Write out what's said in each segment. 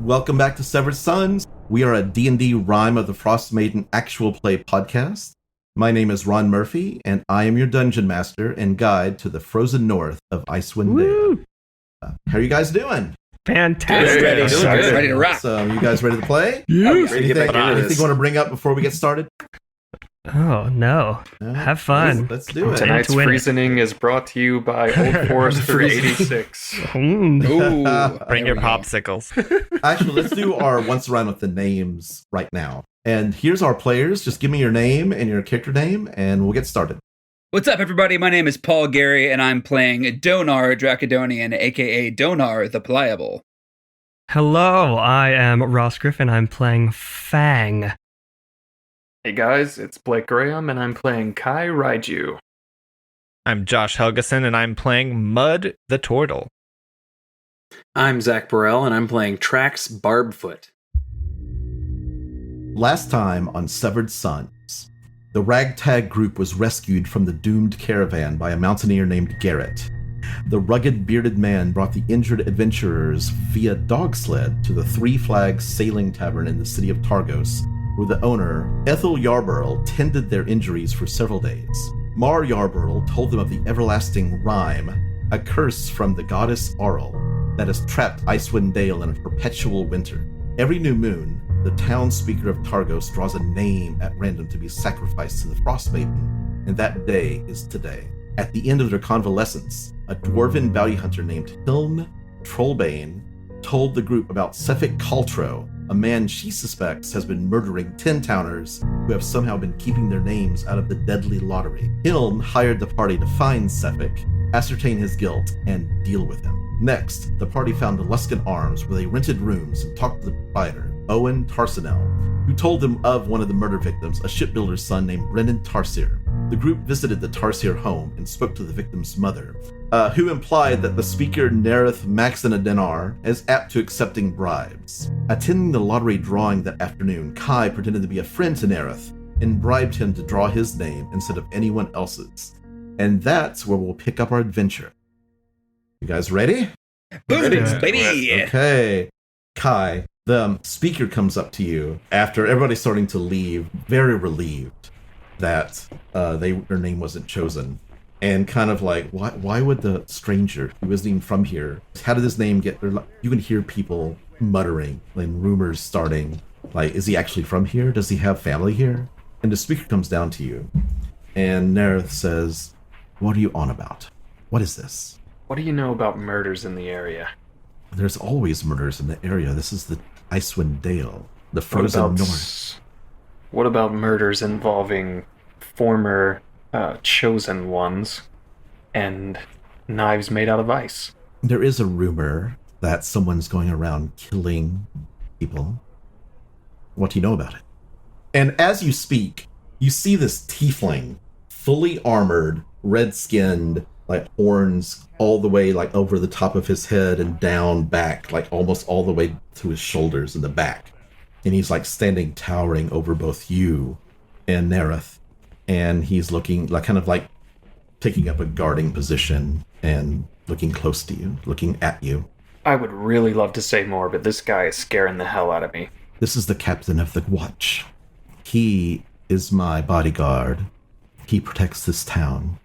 Welcome back to Severed Sons. We are a D&D Rime of the Frostmaiden actual play podcast. My name is Ron Murphy, and I am your dungeon master and guide to the frozen north of Icewind Dale. How are you guys doing? Fantastic. Ready to rock. So, you guys ready to play? Yeah. Anything you want to bring up before we get started? Oh, no. Have fun. Let's do it. Tonight's Freezening is brought to you by Old Forester 86. Mm. Ooh, Bring your popsicles. Actually, let's do our once around with the names right now. And here's our players. Just give me your name and your character name, and we'll get started. What's up, everybody? My name is Paul Gary, and I'm playing Donar Dracodonian, aka Donar the Pliable. Hello, I am Ross Griffin. I'm playing Fang. Hey guys, it's Blake Graham, and I'm playing Kai Raiju. I'm Josh Helgeson, and I'm playing Mud the Turtle. I'm Zach Burrell, and I'm playing Trax Barbfoot. Last time on Severed Sons, the ragtag group was rescued from the doomed caravan by a mountaineer named Garrett. The rugged, bearded man brought the injured adventurers via dog sled to the Three Flags Sailing Tavern in the city of Targos, where the owner, Ethel Yarburl, tended their injuries for several days. Mar Yarburl told them of the everlasting Rime, a curse from the goddess Auril that has trapped Icewind Dale in a perpetual winter. Every new moon, the townspeaker of Targos draws a name at random to be sacrificed to the Frostmaiden, and that day is today. At the end of their convalescence, a dwarven bounty hunter named Hilm Trollbane told the group about Sefik Kaltro, a man she suspects has been murdering 10 towners who have somehow been keeping their names out of the deadly lottery. Hilm hired the party to find Sefik, ascertain his guilt, and deal with him. Next, the party found the Luskan Arms, where they rented rooms and talked to the proprietor, Owen Tarsinel, who told them of one of the murder victims, a shipbuilder's son named Brennan Tarsir. The group visited the Tarsir home and spoke to the victim's mother, who implied that the speaker Nerith Maxinadenar is apt to accepting bribes. Attending the lottery drawing that afternoon, Kai pretended to be a friend to Nerith and bribed him to draw his name instead of anyone else's. And that's where we'll pick up our adventure. You guys ready? Boom, baby! Okay. Kai, the speaker comes up to you after everybody's starting to leave, very relieved that their name wasn't chosen. And kind of like, why would the stranger who isn't even from here, how did his name get there? You can hear people muttering and rumors starting. Like, is he actually from here? Does he have family here? And the speaker comes down to you, and Nerith says, what are you on about? What is this? What do you know about murders in the area? There's always murders in the area. This is the Icewind Dale, the frozen north. What about murders involving former chosen ones and knives made out of ice? There is a rumor that someone's going around killing people. What do you know about it? And as you speak, you see this tiefling, fully armored, red-skinned, like horns all the way like over the top of his head and down back, like almost all the way to his shoulders in the back. And he's like standing towering over both you and Nerith. And he's looking like kind of like taking up a guarding position and looking close to you, looking at you. I would really love to say more, but this guy is scaring the hell out of me. This is the captain of the watch. He is my bodyguard. He protects this town.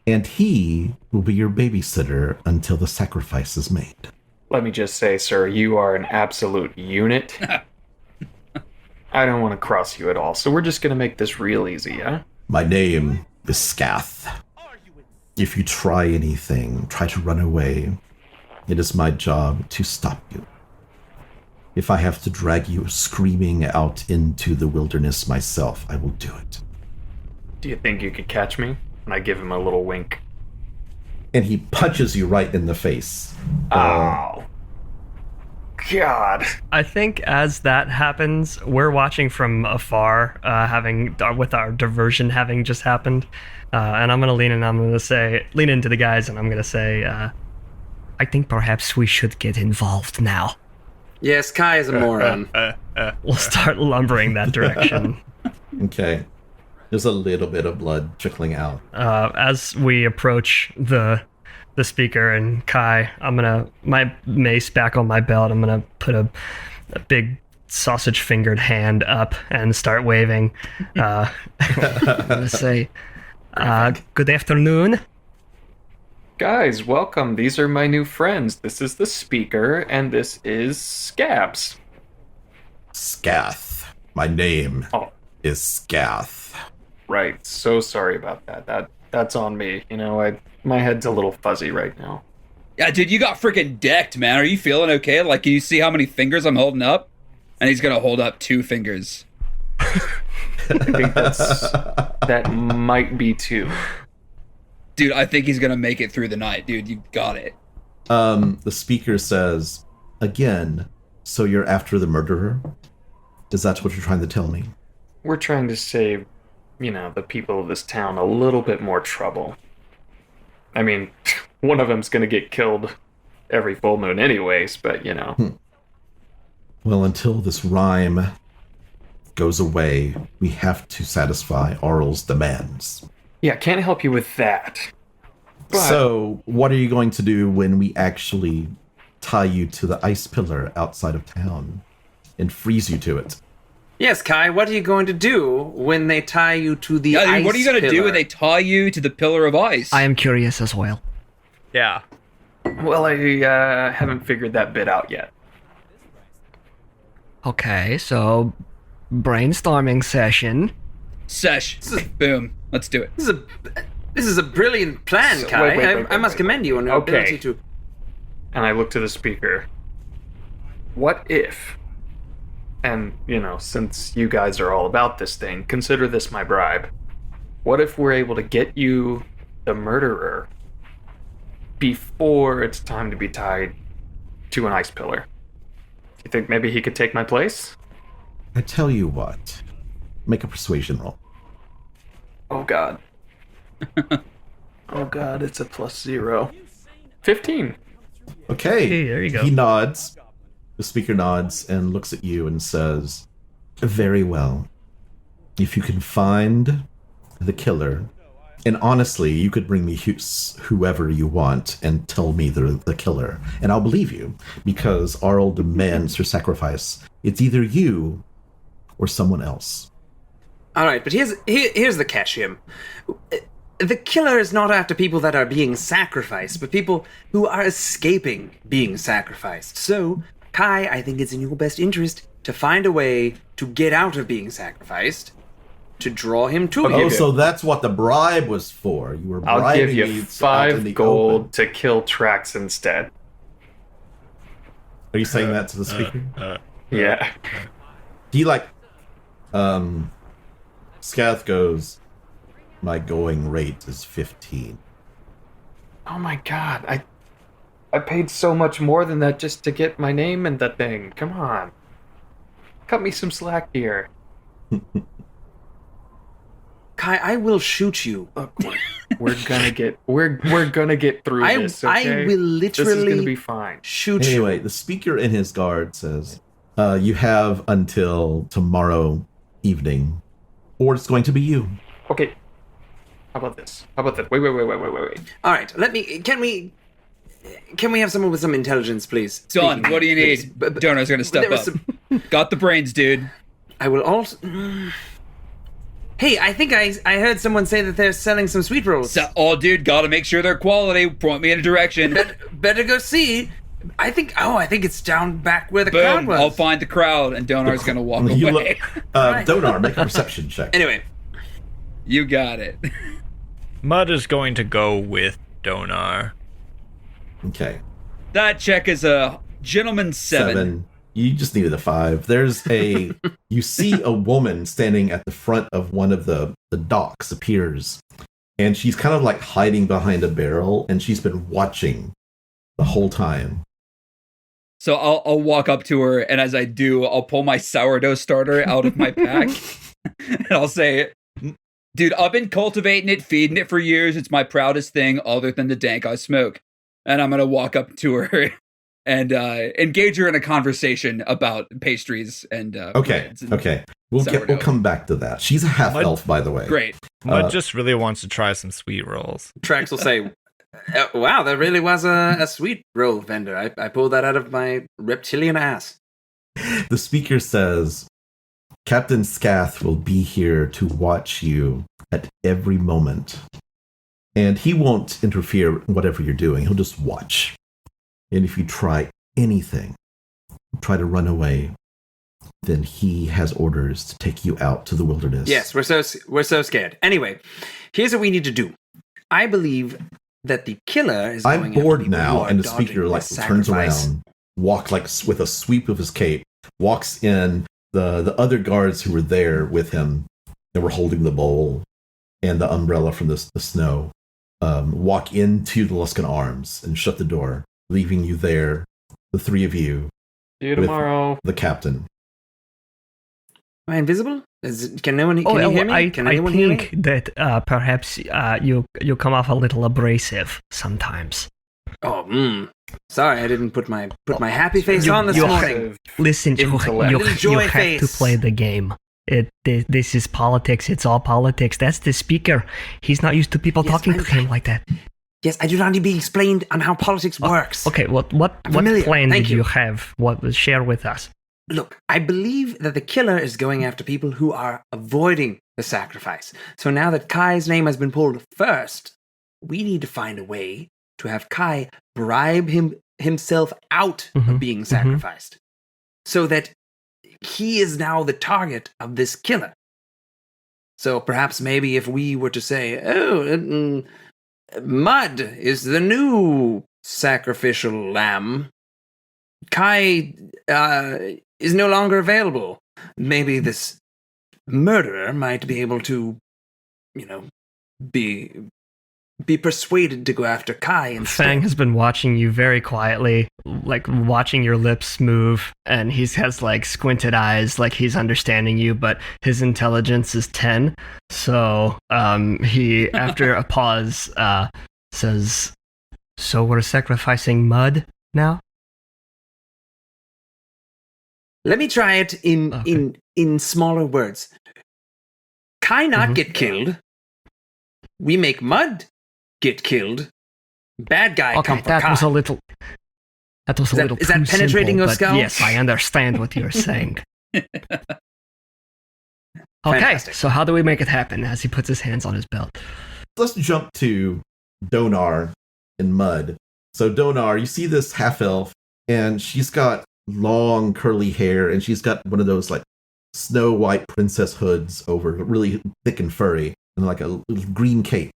And he will be your babysitter until the sacrifice is made. Let me just say, sir, you are an absolute unit. I don't want to cross you at all, so we're just going to make this real easy, yeah? My name is Scath. If you try anything, try to run away, it is my job to stop you. If I have to drag you screaming out into the wilderness myself, I will do it. Do you think you could catch me? And I give him a little wink. And he punches you right in the face. Ow. God. I think as that happens, we're watching from afar, with our diversion having just happened. And I'm going to lean in, lean into the guys, and I'm going to say, I think perhaps we should get involved now. Yes, Kai is a moron. We'll start lumbering that direction. Okay. There's a little bit of blood trickling out. As we approach the the speaker and Kai. I'm gonna my mace back on my belt. I'm gonna put a big sausage fingered hand up and start waving. I'm gonna say, "Good afternoon." Guys, welcome. These are my new friends. This is the speaker, and this is Scabs. Scath. My name is Scath. Right. So sorry about that. That's on me. You know, my head's a little fuzzy right now. Yeah, dude, you got freaking decked, man. Are you feeling okay? Like, can you see how many fingers I'm holding up? And he's gonna hold up 2 fingers. I think that might be 2. Dude, I think he's gonna make it through the night, dude. You got it. The speaker says, again, so you're after the murderer? Is that what you're trying to tell me? We're trying to save, the people of this town a little bit more trouble. I mean, one of them's gonna get killed every full moon anyways, but Well, until this rhyme goes away, we have to satisfy Arl's demands. Yeah, can't help you with that. But So, what are you going to do when we actually tie you to the ice pillar outside of town and freeze you to it? Yes, Kai, what are you going to do when they tie you to the ice Dude, what are you gonna do pillar? when they tie you to the pillar of ice? I am curious as well. Yeah. well, I haven't figured that bit out yet. Okay, so brainstorming session. Sesh. Boom. Let's do it. This is a brilliant plan, So, Kai. wait, I must commend you on your Okay. ability to... And I look to the speaker. What if, and, since you guys are all about this thing, consider this my bribe. What if we're able to get you the murderer before it's time to be tied to an ice pillar? You think maybe he could take my place? I tell you what, make a persuasion roll. Oh, God. Oh, God, it's a +0. 15. Okay, Hey, there you go. He nods. The speaker nods and looks at you and says, very well. If you can find the killer, and honestly, you could bring me whoever you want and tell me they're the killer, and I'll believe you, because Arl demands her sacrifice. It's either you or someone else. All right, but here's the catch, Jim. The killer is not after people that are being sacrificed, but people who are escaping being sacrificed. So, Kai, I think it's in your best interest to find a way to get out of being sacrificed, to draw him to Oh, you. so that's what the bribe was for. You were bribing I'll give me you out in 5 the gold open. to kill Trax instead. Are you saying that to the speaker? Yeah. He Scath goes, my going rate is 15. Oh my God, I paid so much more than that just to get my name in the thing. Come on. Cut me some slack here. Kai, I will shoot you. We're gonna get through this, okay? I will This is literally gonna be fine. shoot Anyway, you. the speaker in his guard says, you have until tomorrow evening, or it's going to be you. Okay. How about this? Wait. All right, can we have someone with some intelligence, please? Don, Speaking- what do you please. need? But Donor's gonna step there up. was Got the brains, dude. I will also... Hey, I think I heard someone say that they're selling some sweet rolls. Dude, gotta make sure they're quality. Point me in a direction. Better go see. I think it's down back where the crowd Boom. was. I'll find the crowd, and Donar's gonna walk You away. Donar, make a perception check. Anyway, You got it. Mud is going to go with Donar. Okay. That check is a gentleman 7. You just needed a 5. You see a woman standing at the front of one of the docks appears, and she's kind of like hiding behind a barrel, and she's been watching the whole time. So I'll walk up to her, and as I do, I'll pull my sourdough starter out of my pack, and I'll say, dude, I've been cultivating it, feeding it for years. It's my proudest thing other than the dank I smoke. And I'm going to walk up to her and engage her in a conversation about pastries and breads and Okay. We'll sourdough. come back to that. She's a half elf, by the way. Great. Mud just really wants to try some sweet rolls. Trax will say, Wow, that really was a sweet roll vendor. I pulled that out of my reptilian ass. The speaker says, Captain Scath will be here to watch you at every moment. And he won't interfere in whatever you're doing. He'll just watch. And if you try anything, try to run away, then he has orders to take you out to the wilderness. Yes, we're so scared. Anyway, here's what we need to do. I believe that the killer is I'm going after bored people who now, are and the dodging speaker this turns sacrifice. around, walk with a sweep of his cape, walks in. The other guards who were there with him, that were holding the bowl and the umbrella from the snow, walk into the Luskan Arms and shut the door, leaving you there, the three of you, See you with tomorrow. the captain. Am I invisible? Can you hear me? Can anyone hear me? I think that perhaps you come off a little abrasive sometimes. Oh, sorry, I didn't put my happy face on this morning. Listen, you Joy have face. to play the game. This is politics. It's all politics. That's the speaker. He's not used to people talking to him like that. Yes, I do not need to be explained on how politics works. Okay, what plan did you have? Share with us? Look, I believe that the killer is going after people who are avoiding the sacrifice. So now that Kai's name has been pulled first, we need to find a way to have Kai bribe himself out of being sacrificed, so that he is now the target of this killer. So perhaps maybe if we were to say, Mud is the new sacrificial lamb, Kai is no longer available. Maybe this murderer might be able to, be persuaded to go after Kai instead. Fang has been watching you very quietly, like watching your lips move, and he has like squinted eyes, like he's understanding you, but his intelligence is 10. So he, after a pause, says, "So we're sacrificing Mud now?" Let me try it in smaller words. Kai not get killed. We make Mud get killed. Bad guy come for that Kai. was a little. That was a little. Is that too penetrating simple, your but skull? Yes, I understand what you're saying. Okay, Fantastic. so how do we make it happen? As he puts his hands on his belt. Let's jump to Donar and Mud. So Donar, you see this half-elf, and she's got long curly hair, and she's got one of those like Snow White princess hoods over, really thick and furry, and like a little green cape.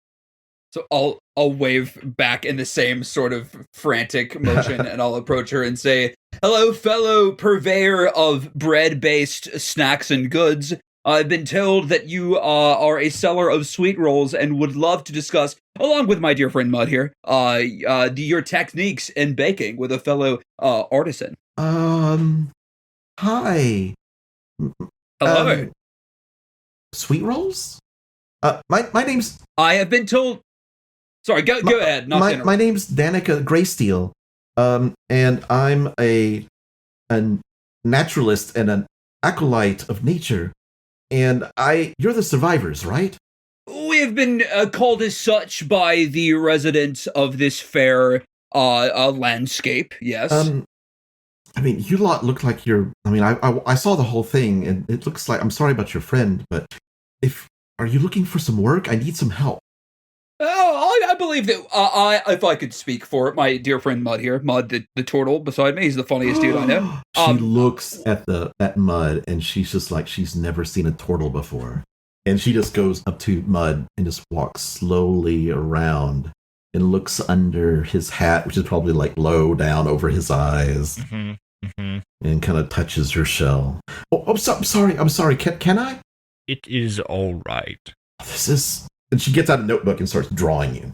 So I'll wave back in the same sort of frantic motion, and I'll approach her and say, "Hello, fellow purveyor of bread-based snacks and goods. I've been told that you are a seller of sweet rolls and would love to discuss, along with my dear friend Mud here, your techniques in baking with a fellow artisan." Hi. Hello. Sweet rolls? My name's... I have been told... Sorry, go ahead. My name's Danica Greysteel, and I'm a naturalist and an acolyte of nature, and you're the survivors, right? We have been called as such by the residents of this fair landscape, yes. I mean, you lot look like you're... I mean, I saw the whole thing, and it looks like... I'm sorry about your friend, but are you looking for some work? I need some help. Oh, I believe that if I could speak for it, my dear friend Mud here, Mud the turtle beside me, he's the funniest dude I know. She looks at Mud, and she's just like she's never seen a turtle before. And she just goes up to Mud and just walks slowly around and looks under his hat, which is probably like low down over his eyes, and kind of touches her shell. I'm sorry. Can I? It is all right. This is... And she gets out a notebook and starts drawing you.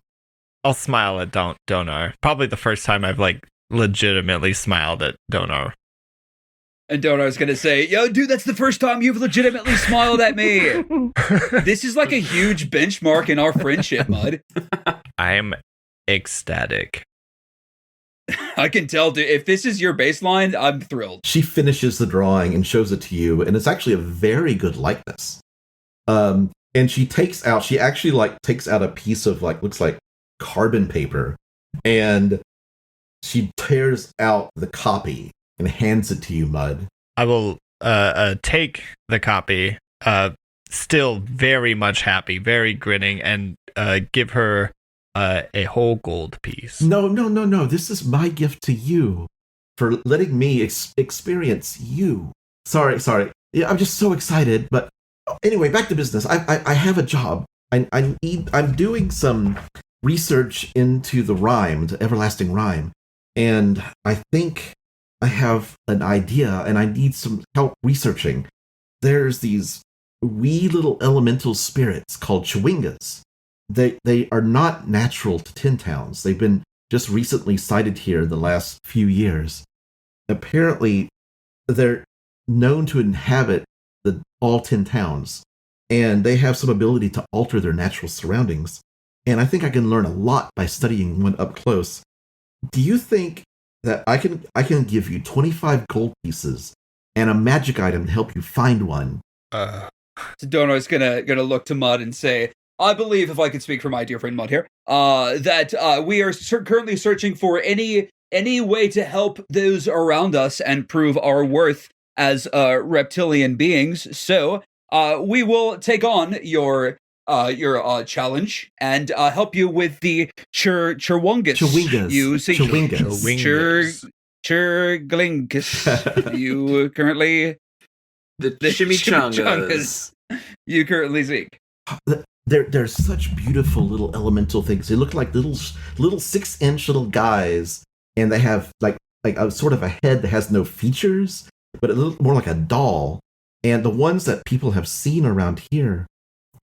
I'll smile at Donar. Probably the first time I've like legitimately smiled at Donar. And Donar's gonna say, "Yo, dude, that's the first time you've legitimately smiled at me." This is like a huge benchmark in our friendship, Mud. I am ecstatic. I can tell, dude. If this is your baseline, I'm thrilled. She finishes the drawing and shows it to you, and it's actually a very good likeness. And she takes out a piece of like, looks like carbon paper, and she tears out the copy and hands it to you, Mud. I will take the copy, still very much happy, very grinning, and give her a whole gold piece. No. This is my gift to you for letting me experience you. Sorry. Yeah, I'm just so excited. But anyway, back to business. I have a job. I'm doing some research into the Rime, the everlasting Rime, and I think I have an idea, and I need some help researching. There's these wee little elemental spirits called Chewingas. They are not natural to Tin Towns. They've been just recently sighted here in the last few years. Apparently, they're known to inhabit all Tin Towns, and they have some ability to alter their natural surroundings. And I think I can learn a lot by studying one up close. Do you think that I can give you 25 gold pieces and a magic item to help you find one? So Donor's gonna look to Mud and say, I believe, if I could speak for my dear friend Mud here, that we are currently searching for any way to help those around us and prove our worth as reptilian beings. So we will take on your challenge and help you with the Chewingas. You see, Churglingus. You currently The chimichangas. You currently seek. They're such beautiful little elemental things. They look like little 6-inch little guys, and they have like a sort of a head that has no features, but it looks more like a doll. And the ones that people have seen around here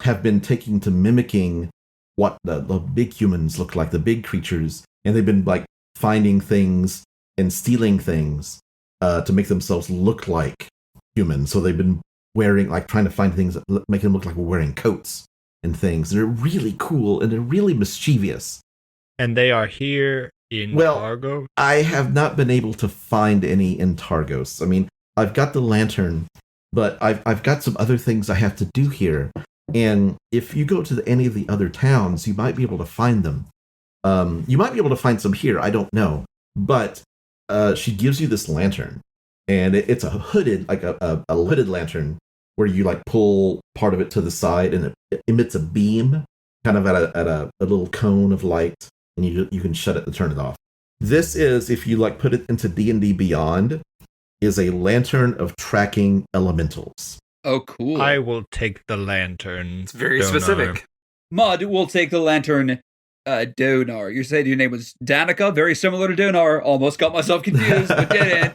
have been taking to mimicking what the big humans look like, the big creatures, and they've been like finding things and stealing things to make themselves look like humans. So they've been wearing, like, trying to find things that make them look like we're wearing coats and things. They're really cool and they're really mischievous. And they are here in Targo? I have not been able to find any in Targos. I mean, I've got the lantern, but I've got some other things I have to do here. And if you go to any of the other towns, you might be able to find them. You might be able to find some here. I don't know. But she gives you this lantern, and it's a hooded, like a hooded lantern, where you like pull part of it to the side, and it emits a beam, kind of at a little cone of light, and you can shut it and turn it off. This is, if you like put it into D&D Beyond, is a lantern of tracking elementals. Oh, cool. I will take the lantern. It's very specific. Mud will take the lantern. Donar. You said your name was Danica, very similar to Donar. Almost got myself confused, but didn't.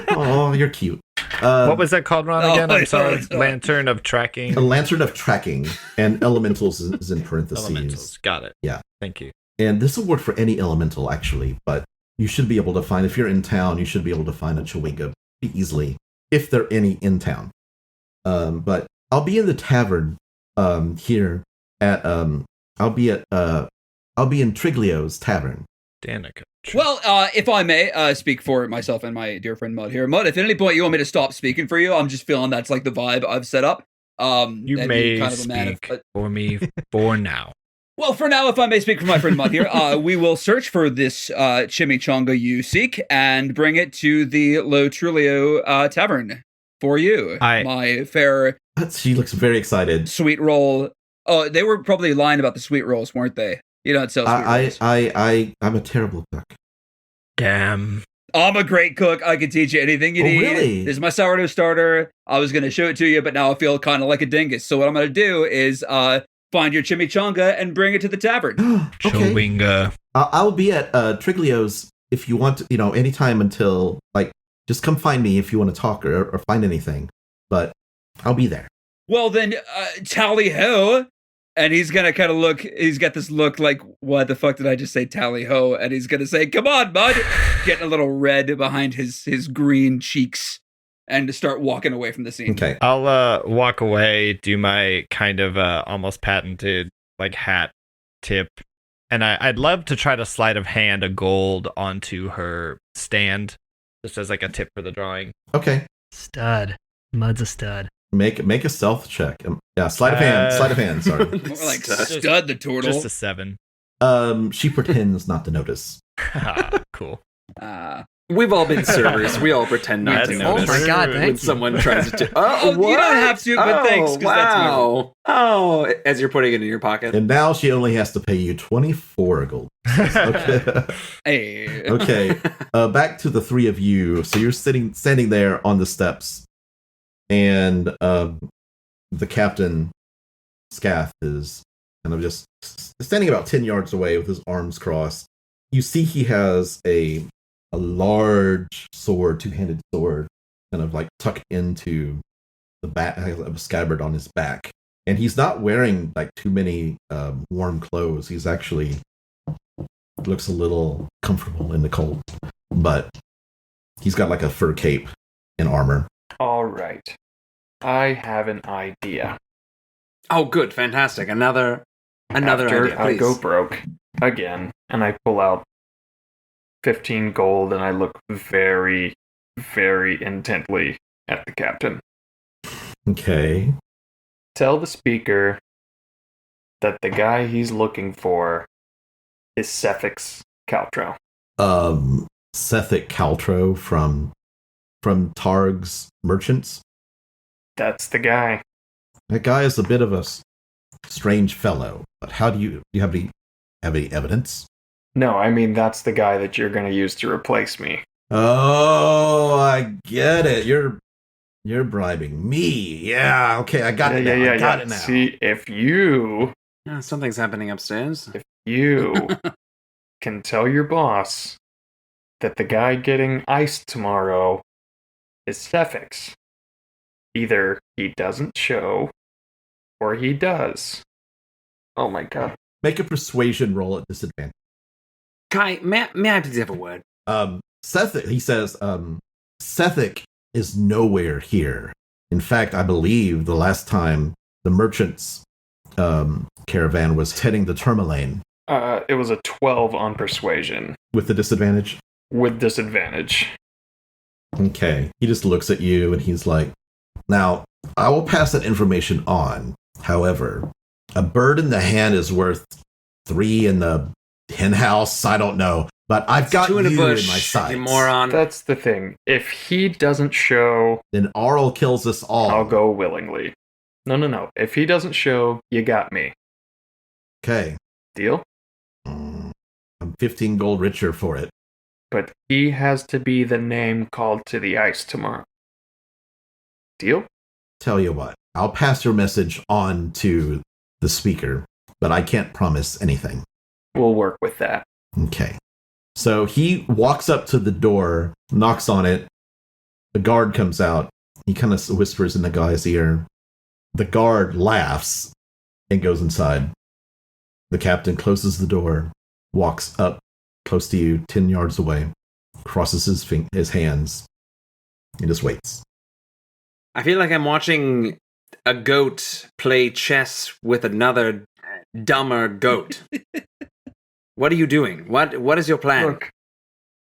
Oh, you're cute. What was that called, Ron, again? I'm sorry. No. Lantern of tracking. A lantern of tracking, and elementals is in parentheses. Elementals. Got it. Yeah. Thank you. And this will work for any elemental, actually, but you should be able to find, if you're in town, you should be able to find a Chewinga easily, if there are any in town. But I'll be in the tavern here at I'll be in Triglio's tavern. Danica. Well, if I may speak for myself and my dear friend Mud here. Mud, if at any point you want me to stop speaking for you, I'm just feeling that's like the vibe I've set up. You may kind of speak for me for now. Well, for now, if I may speak for my friend Mud here, we will search for this chimichanga you seek and bring it to the Lo Trulio tavern for you, my fair. She looks very excited. Sweet roll. Oh, they were probably lying about the sweet rolls, weren't they? You don't sell sweet rolls. I'm a terrible cook. Damn. I'm a great cook. I can teach you anything you need. Really? This is my sourdough starter. I was going to show it to you, but now I feel kind of like a dingus. So what I'm going to do is find your chimichanga and bring it to the tavern. Okay. Chewinga. I'll be at Triglio's if you want to, anytime until, like, just come find me if you want to talk or find anything. But I'll be there. Well, then, tally ho. And he's going to kind of look, he's got this look like, what the fuck did I just say, tally ho? And he's going to say, come on, bud. Getting a little red behind his green cheeks and to start walking away from the scene. Okay. I'll walk away, do my kind of almost patented like hat tip. And I'd love to try to sleight of hand a gold onto her stand, just as like a tip for the drawing. Okay. Stud. Mud's a stud. Make a stealth check. Yeah, sleight of hand. Sorry. More like stud the turtle. Just a 7. She pretends not to notice. Cool. We've all been servers. We all pretend not to That's notice. Oh my God, when thank you. someone tries to. Oh, what? you don't have to, but thanks, 'cause that's me. wow. Oh, as you're putting it in your pocket. And now she only has to pay you 24 gold. Okay. Hey. Okay. Back to the three of you. So you're standing there on the steps, and the captain, Scath, is kind of just standing about 10 yards away with his arms crossed. You see he has a large sword, two-handed sword, kind of like tucked into the back, a scabbard on his back. And he's not wearing like too many warm clothes. He's actually looks a little comfortable in the cold, but he's got like a fur cape and armor. All right. I have an idea. Oh, good, fantastic. Another After idea, I please. go broke again, and I pull out 15 gold, and I look very, very intently at the captain. Okay. Tell the speaker that the guy he's looking for is Cephix Caltro. Sethic Caltro from Targ's Merchants. That's the guy. That guy is a bit of a strange fellow, but how do you have any evidence? No, I mean, that's the guy that you're going to use to replace me. Oh, I get it. You're bribing me. Yeah, okay, I got it now. I got it now. See, if you Something's happening upstairs. can tell your boss that the guy getting iced tomorrow is Cephix, either he doesn't show or he does. Oh my god. Make a persuasion roll at disadvantage. Kai, may I please have a word? Sethic, he says, Sethic is nowhere here. In fact, I believe the last time the merchants caravan was heading the Tourmaline. It was a 12 on persuasion With the disadvantage? with disadvantage. Okay. He just looks at you and he's like, now, I will pass that information on. However, a bird in the hand is worth 3 in the hen house. I don't know. But I've got 2 you in a bush, in my sights. you moron. That's the thing. If he doesn't show, Then Arl kills us all. I'll go willingly. No. If he doesn't show, you got me. Okay. Deal? I'm 15 gold richer for it. But he has to be the name called to the ice tomorrow. Deal? Tell you what, I'll pass your message on to the speaker, but I can't promise anything. We'll work with that. Okay. So he walks up to the door, knocks on it. The guard comes out. He kind of whispers in the guy's ear. The guard laughs and goes inside. The captain closes the door, walks up close to you, 10 yards away, crosses his hands, and just waits. I feel like I'm watching a goat play chess with another dumber goat. What are you doing? What is your plan? Look,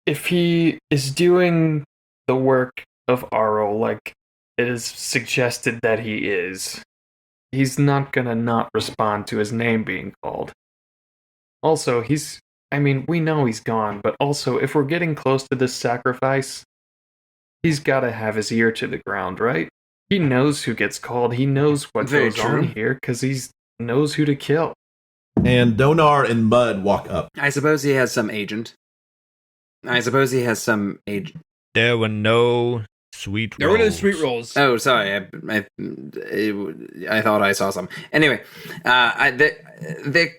if he is doing the work of Arl like it is suggested that he is, he's not gonna not respond to his name being called. Also, we know he's gone, but also, if we're getting close to this sacrifice, he's gotta have his ear to the ground, right? He knows who gets called, he knows what Very goes true. on here, because he knows who to kill. And Donar and Mud walk up. I suppose he has some agent. There were no sweet There were no rolls. sweet rolls. Oh, sorry. I thought I saw some. Anyway,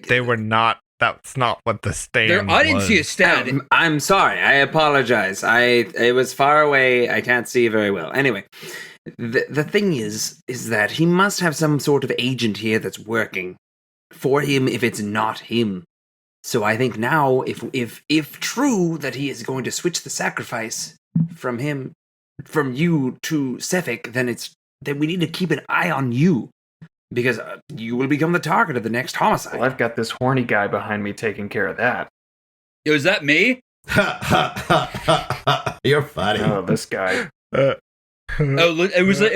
They were not. That's not what the stand I didn't was. see a stat. I'm sorry. I apologize. It was far away. I can't see very well. Anyway, the thing is that he must have some sort of agent here that's working for him if it's not him. So I think now, if true that he is going to switch the sacrifice from you to Cephix, then we need to keep an eye on you. Because you will become the target of the next homicide. Well, I've got this horny guy behind me taking care of that. Yo, is that me? You're funny. Oh, this guy. It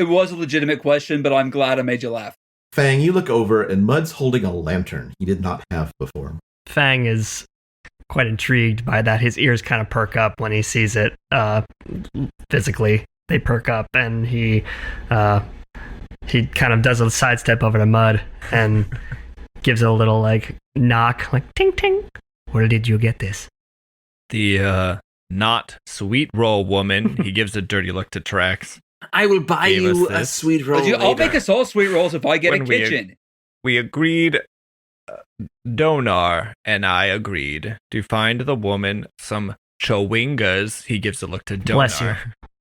was a legitimate question, but I'm glad I made you laugh. Fang, you look over and Mud's holding a lantern he did not have before. Fang is quite intrigued by that. His ears kind of perk up when he sees it. Physically, they perk up, and he kind of does a sidestep over to Mud and gives it a little like knock, like ting ting. Where did you get this? The not sweet roll woman. He gives a dirty look to Trax. I will buy Gave you us a this. sweet roll. I'll later. make us all sweet rolls if I get When a we- kitchen. We agreed, Donar and I agreed to find the woman some chowingas. He gives a look to Donar. Bless you.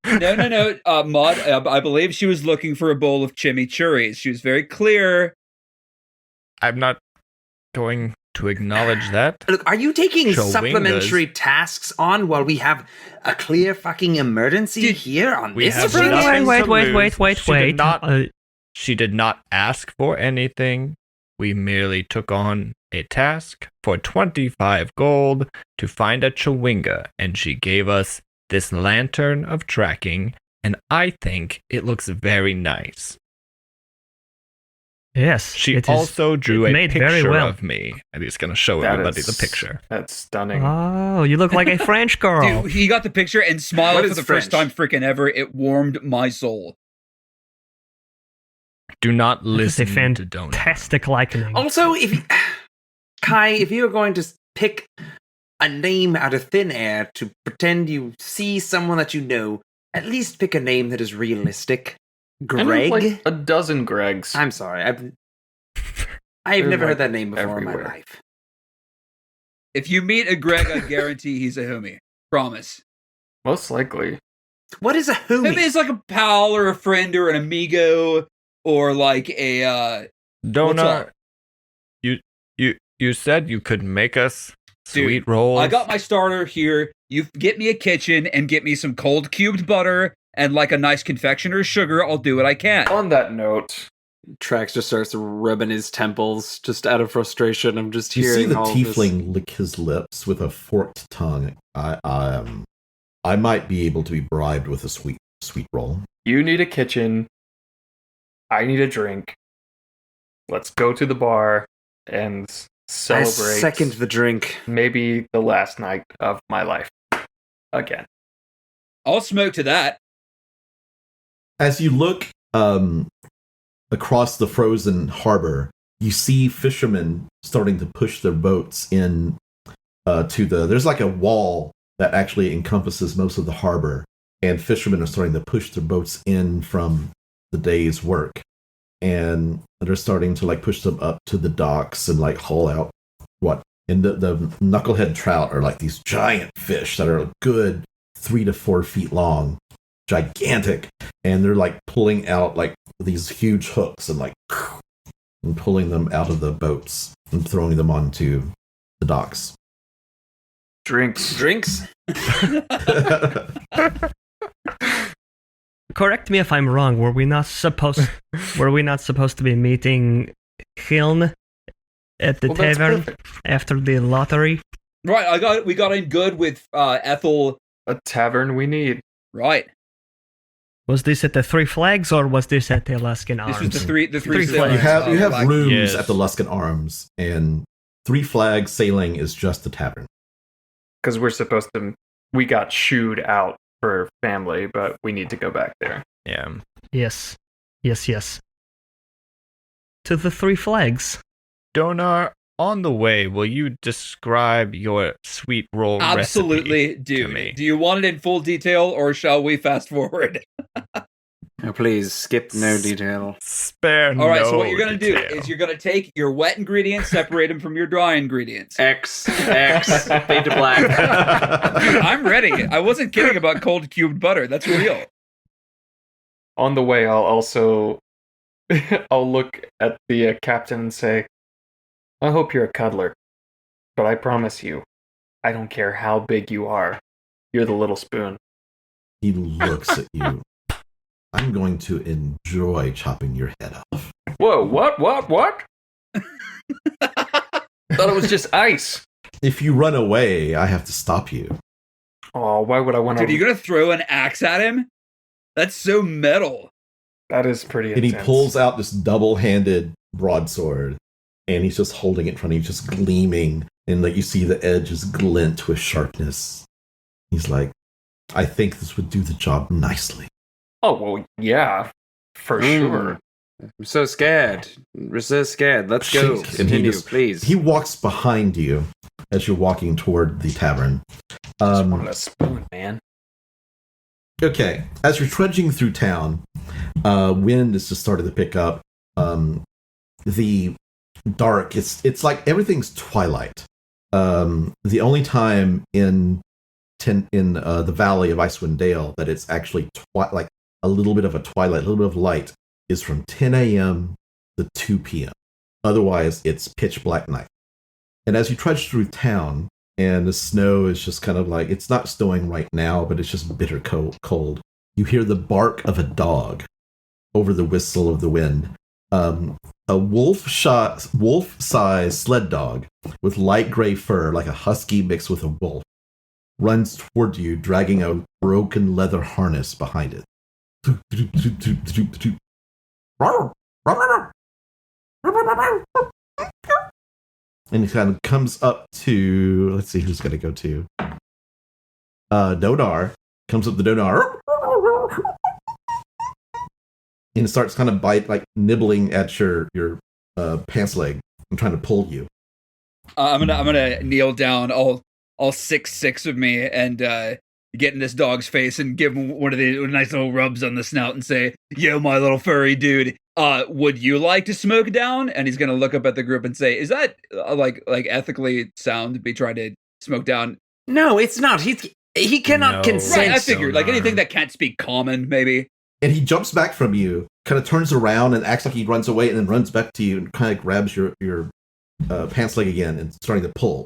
No. Mud, I believe she was looking for a bowl of chimichurris. She was very clear. I'm not going to acknowledge that. Look, are you taking Chowingas. supplementary tasks on while we have a clear fucking emergency Dude, here on we this have thing? nothing Wait, to wait, lose. wait, wait, She wait. did not- She did not ask for anything. We merely took on a task for 25 gold to find a chowinga, and she gave us this lantern of tracking, and I think it looks very nice. Yes. She it is also drew a made very picture well. of me, and he's going to show That everybody is- the picture. That's stunning. Oh, you look like a French girl. Dude, he got the picture and smiled What for is the first time French? freaking ever. It warmed my soul. Do not That is a listen to Donut. fantastic likening. Also, Kai, if you're going to pick a name out of thin air to pretend you see someone that you know, at least pick a name that is realistic. I know, Greg? like a dozen Gregs. I'm sorry. I've They're, never like, heard that name before in everywhere. my life. If you meet a Greg, I guarantee he's a homie. Promise. Most likely. What is a homie? Homie is like a pal or a friend or an amigo or like a what's Donut, up? you said you could make us Dude, sweet rolls. I got my starter here. You get me a kitchen and get me some cold cubed butter and like a nice confectioner's sugar. I'll do what I can. On that note, Trax just starts rubbing his temples just out of frustration. I'm just You see hearing the all this. tiefling lick his lips with a forked tongue. I might be able to be bribed with a sweet roll. you need a kitchen. I need a drink. Let's go to the bar and I celebrate. second the drink. Maybe the last night of my life. Again. I'll smoke to that. As you look across the frozen harbor, you see fishermen starting to push their boats in there's like a wall that actually encompasses most of the harbor, and fishermen are starting to push their boats in from the day's work, and they're starting to like push them up to the docks and like haul out and the knucklehead trout are like these giant fish that are a good 3 to 4 feet long, gigantic, and they're like pulling out like these huge hooks and like and pulling them out of the boats and throwing them onto the docks. Drinks. Drinks? Correct me if I'm wrong. Were we not supposed to be meeting Hiln at the Well, that's tavern perfect. after the lottery? Right, we got in good with Ethel. A tavern we need. Right. Was this at the Three Flags or was this at the Alaskan Arms? This was the three Three sailors. Flags. You have Black- rooms Yes. at the Luskin Arms, and Three Flags Sailing is just the tavern. Because we got shooed out for family, but we need to go back there. Yeah. Yes. To the Three Flags. Donar, on the way, will you describe your sweet roll Absolutely, recipe to dude. me? Do you want it in full detail or shall we fast forward? Oh, please, skip no detail. Spare All right, no so what you're going to do detail. is you're going to take your wet ingredients, separate them from your dry ingredients. X, fade to black. Dude, I'm ready. I wasn't kidding about cold cubed butter. That's real. On the way, I'll also I'll look at the captain and say, I hope you're a cuddler, but I promise you, I don't care how big you are. You're the little spoon. He looks at you. I'm going to enjoy chopping your head off. Whoa, what? Thought it was just ice. If you run away, I have to stop you. Oh, why would I want to? Dude, you're going to throw an axe at him? That's so metal. That is pretty And he intense. pulls out this double-handed broadsword, and he's just holding it in front of you, just gleaming, And like you see the edges glint with sharpness. He's like, I think this would do the job nicely. Oh, well, yeah, for sure. I'm so scared. We're so scared. Let's go. And Continue, please. He walks behind you as you're walking toward the tavern. Just wanted a spoon, man. Okay, as you're trudging through town, wind is just starting to pick up. The dark, it's like everything's twilight. The only time in the Valley of Icewind Dale that it's actually like a little bit of a twilight, a little bit of light, is from 10 a.m. to 2 p.m. Otherwise, it's pitch black night. And as you trudge through town, and the snow is just kind of like, it's not snowing right now, but it's just bitter cold. You hear the bark of a dog over the whistle of the wind. A wolf-sized sled dog with light gray fur, like a husky mixed with a wolf, runs toward you, dragging a broken leather harness behind it. And it kind of comes up to, let's see who's going to go to. Dodar comes up to Dodar. And it starts kind of nibbling at your pants leg and trying to pull you. I'm gonna kneel down, all 6'6" of me, and get in this dog's face and give him one of the nice little rubs on the snout and say, "Yo, my little furry dude, would you like to smoke down?" And he's gonna look up at the group and say, "Is that like ethically sound to be trying to smoke down?" No, it's not. He cannot consent. Right, I figured, like anything that can't speak common, maybe. And he jumps back from you, kind of turns around and acts like he runs away, and then runs back to you and kind of grabs your pants leg again and starting to pull.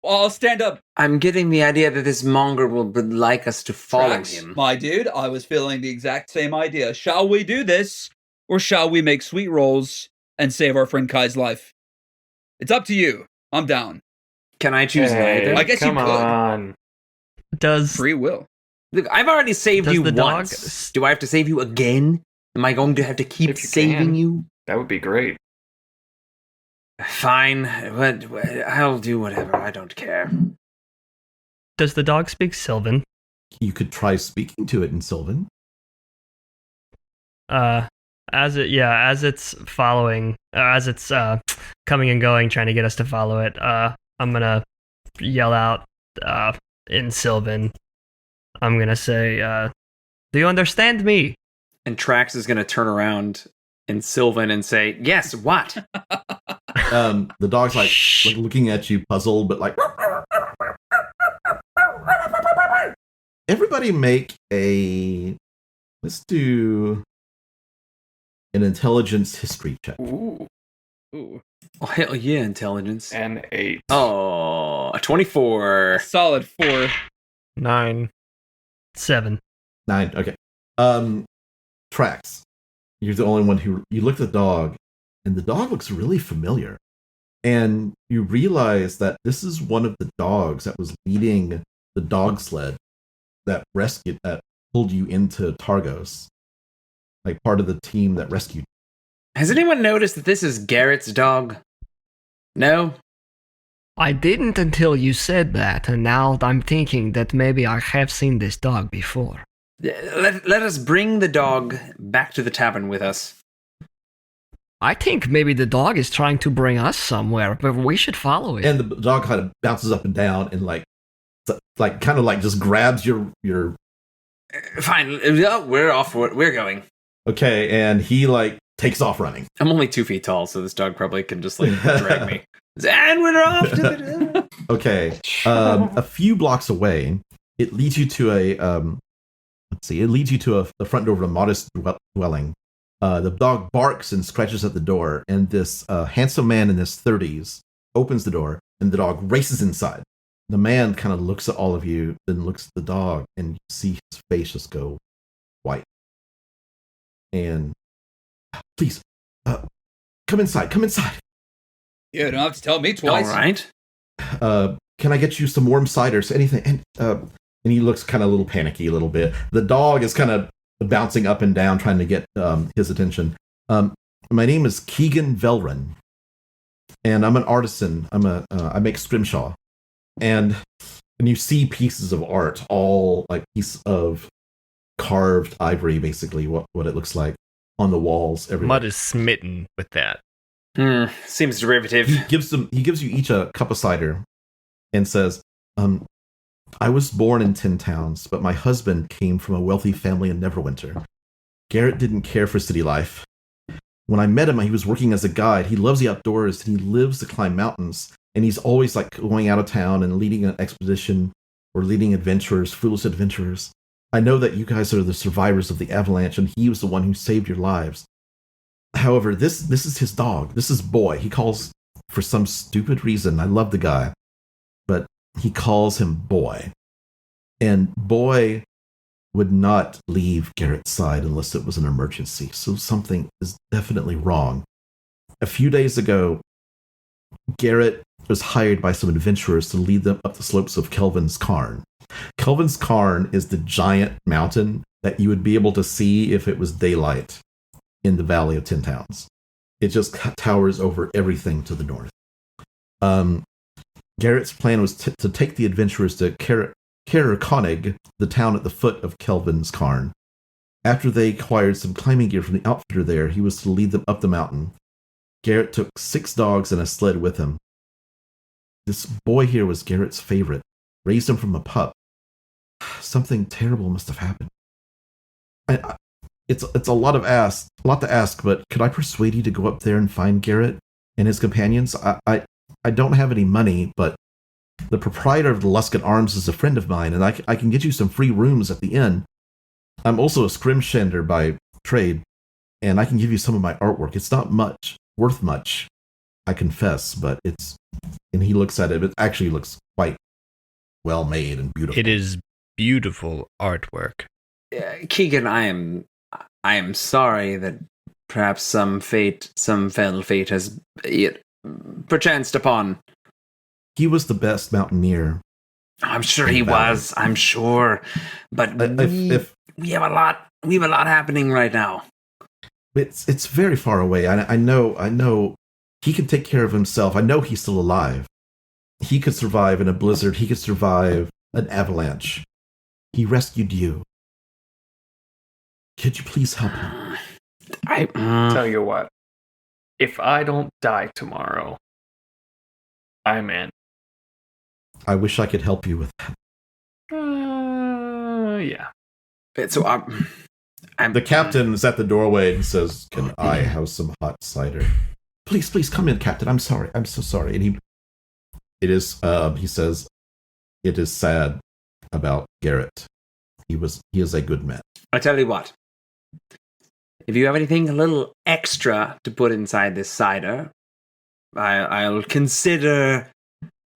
Well, I'll stand up. I'm getting the idea that this monger would like us to follow him. My dude, I was feeling the exact same idea. Shall we do this, or shall we make sweet rolls and save our friend Kai's life? It's up to you. I'm down. Can I choose neither? I guess you could. Come on. Does Free will. Look, I've already saved Does you the dog once. Do I have to save you again? Am I going to have to keep If you saving can. you? That would be great. Fine. I'll do whatever. I don't care. does the dog speak Sylvan? You could try speaking to it in Sylvan. As it's following, as it's coming and going, trying to get us to follow it, I'm gonna yell out in Sylvan. I'm gonna say, "Do you understand me?" And Trax is going to turn around in Sylvan and say, "Yes, what?" The dog's like looking at you, puzzled, but like. Everybody make let's do an intelligence history check. Ooh. Ooh. Oh, hell yeah, intelligence. And 8. Oh, a 24. Solid 4. 9. 7. 9. Okay. Trax. You're the only one who you look at the dog, and the dog looks really familiar. And you realize that this is one of the dogs that was leading the dog sled that pulled you into Targos. Like part of the team that rescued you. Has anyone noticed that this is Garrett's dog? No? I didn't until you said that, and now I'm thinking that maybe I have seen this dog before. Let us bring the dog back to the tavern with us. I think maybe the dog is trying to bring us somewhere, but we should follow it. And the dog kind of bounces up and down and kind of just grabs your. Fine, we're off. We're going. Okay, and he takes off running. I'm only 2 feet tall, so this dog probably can just drag me. And we're off to the. Okay, a few blocks away, it leads you to a front door of a modest dwelling. The dog barks and scratches at the door, and this handsome man in his 30s opens the door, and the dog races inside. The man kind of looks at all of you, then looks at the dog, and you see his face just go white. And please, come inside. Yeah, you don't have to tell me twice. All right. Can I get you some warm ciders? Anything? And he looks kind of a little panicky a little bit. The dog is kind of bouncing up and down, trying to get his attention. My name is Keegan Velron. and I'm an artisan. I make scrimshaw, and you see pieces of art, all like piece of carved ivory, basically what it looks like on the walls everywhere. Mud is smitten with that. Seems derivative. He gives you each a cup of cider and says, I was born in 10 Towns, but my husband came from a wealthy family in Neverwinter. Garrett didn't care for city life. When I met him, he was working as a guide. He loves the outdoors, and he lives to climb mountains. And he's always like going out of town and leading an expedition or leading adventurers, foolish adventurers. I know that you guys are the survivors of the avalanche, and he was the one who saved your lives. However, this is his dog. This is Boy. He calls, for some stupid reason, I love the guy, but he calls him Boy. And Boy would not leave Garrett's side unless it was an emergency. So something is definitely wrong. A few days ago, Garrett was hired by some adventurers to lead them up the slopes of Kelvin's Cairn. Kelvin's Cairn is the giant mountain that you would be able to see if it was daylight in the Valley of 10 Towns. It just towers over everything to the north. Garrett's plan was to take the adventurers to Konig, the town at the foot of Kelvin's Cairn. After they acquired some climbing gear from the outfitter there, he was to lead them up the mountain. Garrett took 6 dogs and a sled with him. This boy here was Garrett's favorite. Raised him from a pup. Something terrible must have happened. It's a lot to ask, but could I persuade you to go up there and find Garrett and his companions? I don't have any money, but the proprietor of the Luskin Arms is a friend of mine, and I can get you some free rooms at the inn. I'm also a scrimshander by trade, and I can give you some of my artwork. It's not worth much, I confess, but it's... And he looks at it, it actually looks quite well made and beautiful. It is beautiful artwork. Keegan, I am sorry that perhaps some fell fate has perchanced upon. He was the best mountaineer. I'm sure he was. I'm sure, but we have a lot happening right now. It's very far away. I know. He can take care of himself. I know he's still alive. He could survive in a blizzard. He could survive an avalanche. He rescued you. Could you please help him? Tell you what, if I don't die tomorrow, I'm in. I wish I could help you with that. Yeah. So The captain is at the doorway and says, "Can I have some hot cider?" Please come in, Captain. I'm sorry. I'm so sorry. And he says, it is sad about Garrett. He is a good man. I tell you what. If you have anything a little extra to put inside this cider, I'll consider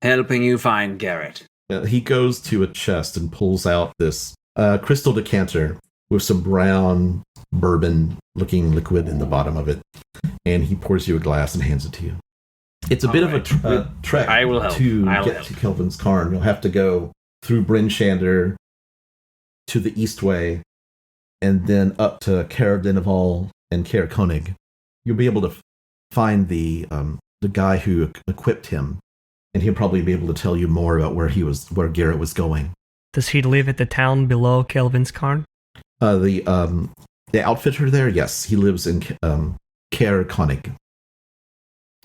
helping you find Garrett. He goes to a chest and pulls out this crystal decanter with some brown bourbon-looking liquid in the bottom of it, and he pours you a glass and hands it to you. It's a bit of a trek to get to Kelvin's Cairn. You'll have to go through Bryn Shander to the Eastway, and then up to Caer Dineval and Caer Konig. You'll be able to find the guy who equipped him, and he'll probably be able to tell you more about where Garrett was going. Does he live at the town below Kelvin's Cairn? The outfitter there, yes, he lives in Caer Konig.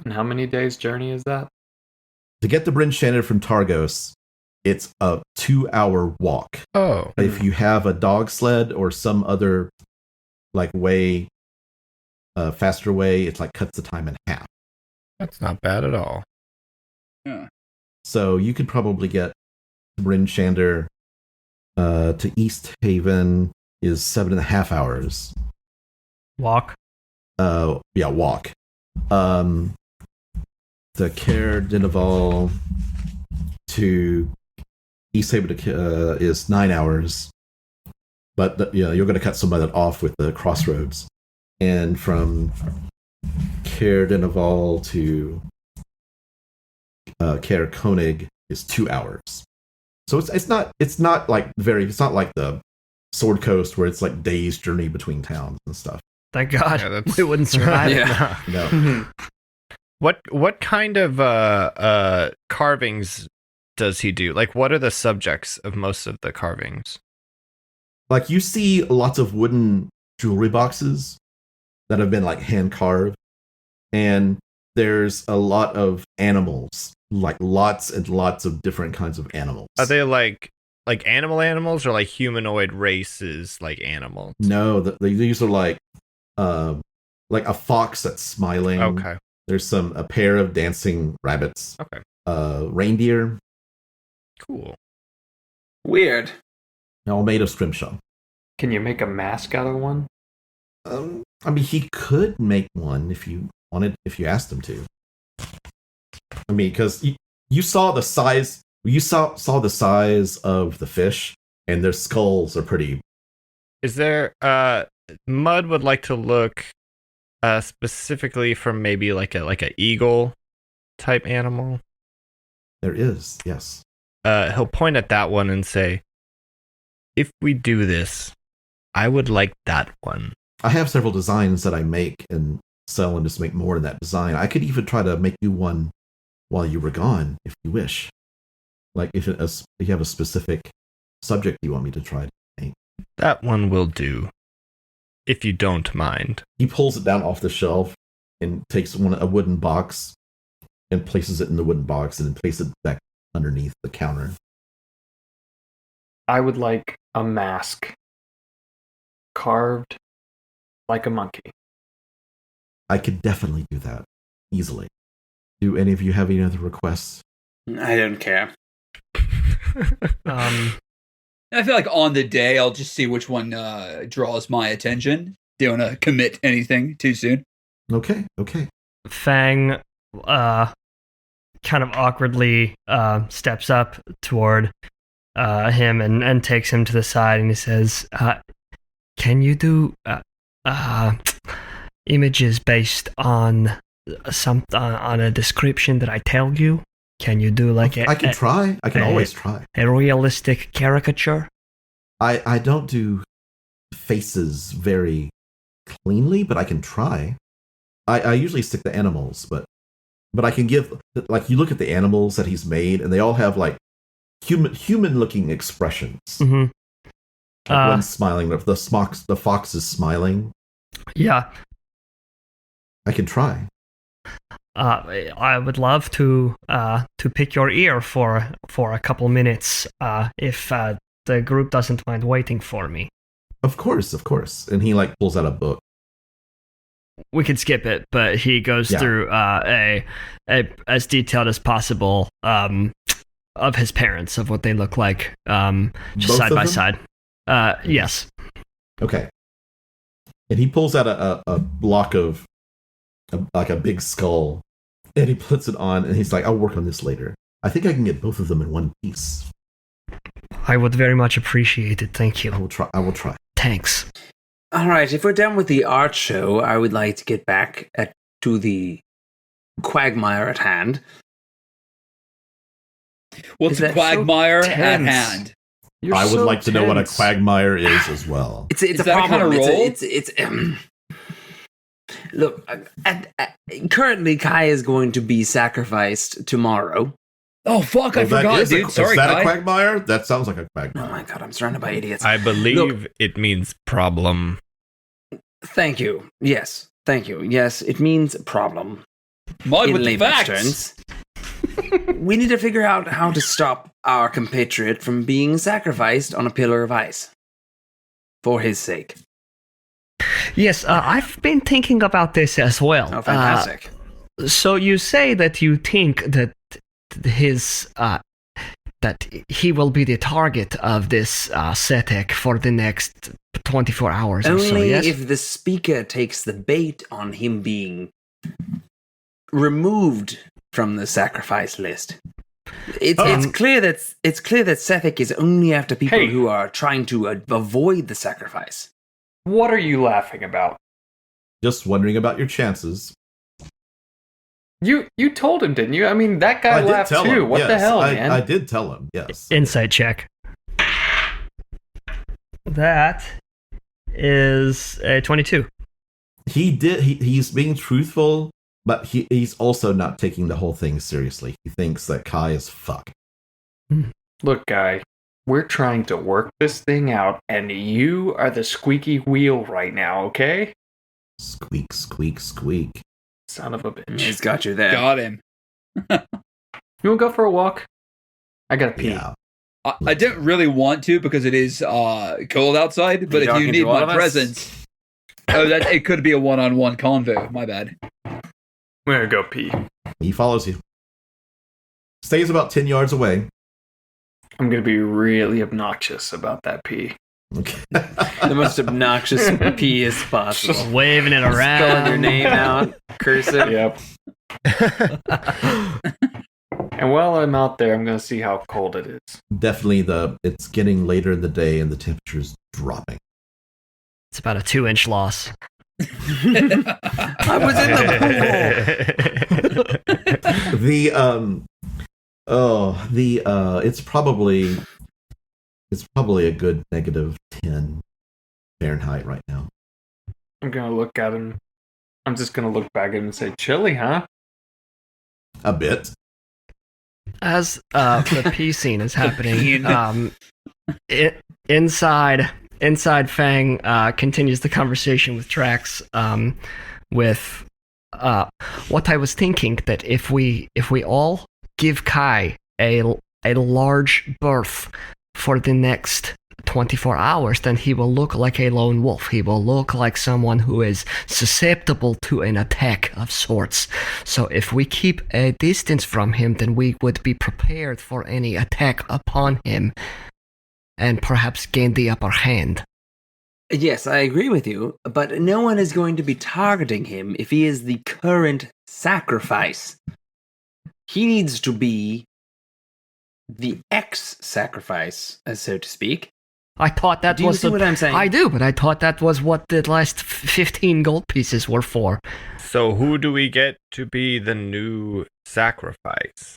And how many days' journey is that? To get to Bryn Shander from Targos, it's a 2-hour walk. Oh. If you have a dog sled or some other faster way, it cuts the time in half. That's not bad at all. Yeah. So you could probably get to Bryn Shander to East Haven is 7.5 hours. Walk. Walk. The Caer Dineval to East Haven is 9 hours, but you're going to cut some of that off with the crossroads. And from Caer Dineval to Caer Konig is 2 hours. So it's not like the Sword Coast where it's like days journey between towns and stuff. Thank God. Yeah, we wouldn't survive. Yeah. No. What kind of carvings does he do? Like, what are the subjects of most of the carvings? Like, you see lots of wooden jewelry boxes that have been like hand carved, and there's a lot of animals, like lots and lots of different kinds of animals. Are they like animals or like humanoid races like animals? No, these are like a fox that's smiling. Okay. There's a pair of dancing rabbits. Okay. Reindeer. Cool. Weird. All made of scrimshaw. Can you make a mask out of one? I mean, he could make one if you asked him to. I mean, because you saw the size. You saw the size of the fish, and their skulls are pretty. Is there Mud would like to look specifically from maybe like a eagle type animal? There is, yes. He'll point at that one and say, "If we do this, I would like that one." I have several designs that I make and sell and just make more in that design. I could even try to make you one while you were gone, if you wish. Like if you have a specific subject you want me to try to make. That one will do, if you don't mind. He pulls it down off the shelf and takes a wooden box and places it in the wooden box and then places it back underneath the counter. I would like a mask carved like a monkey. I could definitely do that easily. Do any of you have any other requests? I don't care. I feel like on the day, I'll just see which one draws my attention. Don't want to commit anything too soon. Okay. Fang kind of awkwardly steps up toward him and takes him to the side, and he says, can you do images based on on a description that I tell you? Can you do like I can try. I can always try. A realistic caricature? I don't do faces very cleanly, but I can try. I usually stick to animals, but I can give, like, you look at the animals that he's made, and they all have like human looking expressions. Mm-hmm. Like one's smiling. The fox is smiling. Yeah. I can try. I would love to pick your ear for a couple minutes if the group doesn't mind waiting for me. Of course. And he like pulls out a book. We could skip it, but he goes through a as detailed as possible of his parents, of what they look like, just Both side of by them? side. Yes. Okay. And he pulls out a block of like a big skull, and he puts it on, and he's like, I'll work on this later. I think I can get both of them in one piece. I would very much appreciate it. Thank you. I will try. Thanks. All right, if we're done with the art show, I would like to get back to the quagmire at hand. What's Is a that quagmire so at tense? hand? You're I would so like to know what a tense. quagmire is as well. It's Is a that a problem. kind of role? It's look. Currently, Kai is going to be sacrificed tomorrow. Oh, fuck, I Well, that forgot, is dude. Sorry, is that Kai. a quagmire? That sounds like a Oh quagmire. my god, I'm surrounded by idiots. I believe Look. it means problem. Thank you. Yes, thank you. Yes, it means problem. Mud In with the layman's facts. terms. We need to figure out how to stop our compatriot from being sacrificed on a pillar of ice. For his sake. Yes, I've been thinking about this as well. Oh, fantastic. So you say that you think that his that he will be the target of this Setek for the next 24 hours or so, Only yes? if the speaker takes the bait on him being removed from the sacrifice list. It's clear that Sethek is only after people Hey. who are trying to avoid the sacrifice. What are you laughing about? Just wondering about your chances. You told him, didn't you? I mean, that guy I did laughed tell too. him. What the yes, hell, I, man? I did tell him. Yes. Insight check. That is a 22. He's being truthful, But he's also not taking the whole thing seriously. He thinks that Kai is fucked. Look, guy, we're trying to work this thing out, and you are the squeaky wheel right now, okay? Squeak, squeak, squeak. Son of a bitch. He's got you there. Got him. You want to go for a walk? I gotta pee. Yeah. I didn't really want to because it is cold outside, but if you talking need to all my of us? presence... it could be a one-on-one convo. My bad. I'm gonna go pee. He follows you. Stays about 10 yards away. I'm gonna be really obnoxious about that pee. Okay. The most obnoxious pee as possible. Just waving it Spelling around. your name out, cursive. Yep. And while I'm out there, I'm gonna see how cold it is. Definitely it's getting later in the day and the temperature's dropping. It's about a 2-inch loss. I was in the pool. It's probably a good negative 10 Fahrenheit right now. I'm gonna look at him. I'm just gonna look back at him and say, chilly, huh? A bit. As the pee scene is happening, inside Fang continues the conversation with Drax with what I was thinking, that if we all give Kai a large berth for the next 24 hours, then he will look like a lone wolf. He will look like someone who is susceptible to an attack of sorts. So if we keep a distance from him, then we would be prepared for any attack upon him and perhaps gain the upper hand. Yes, I agree with you, but no one is going to be targeting him if he is the current sacrifice. He needs to be the ex-sacrifice, so to speak. I thought that Do you was see what I'm saying? I do, but I thought that was what the last 15 gold pieces were for. So who do we get to be the new sacrifice?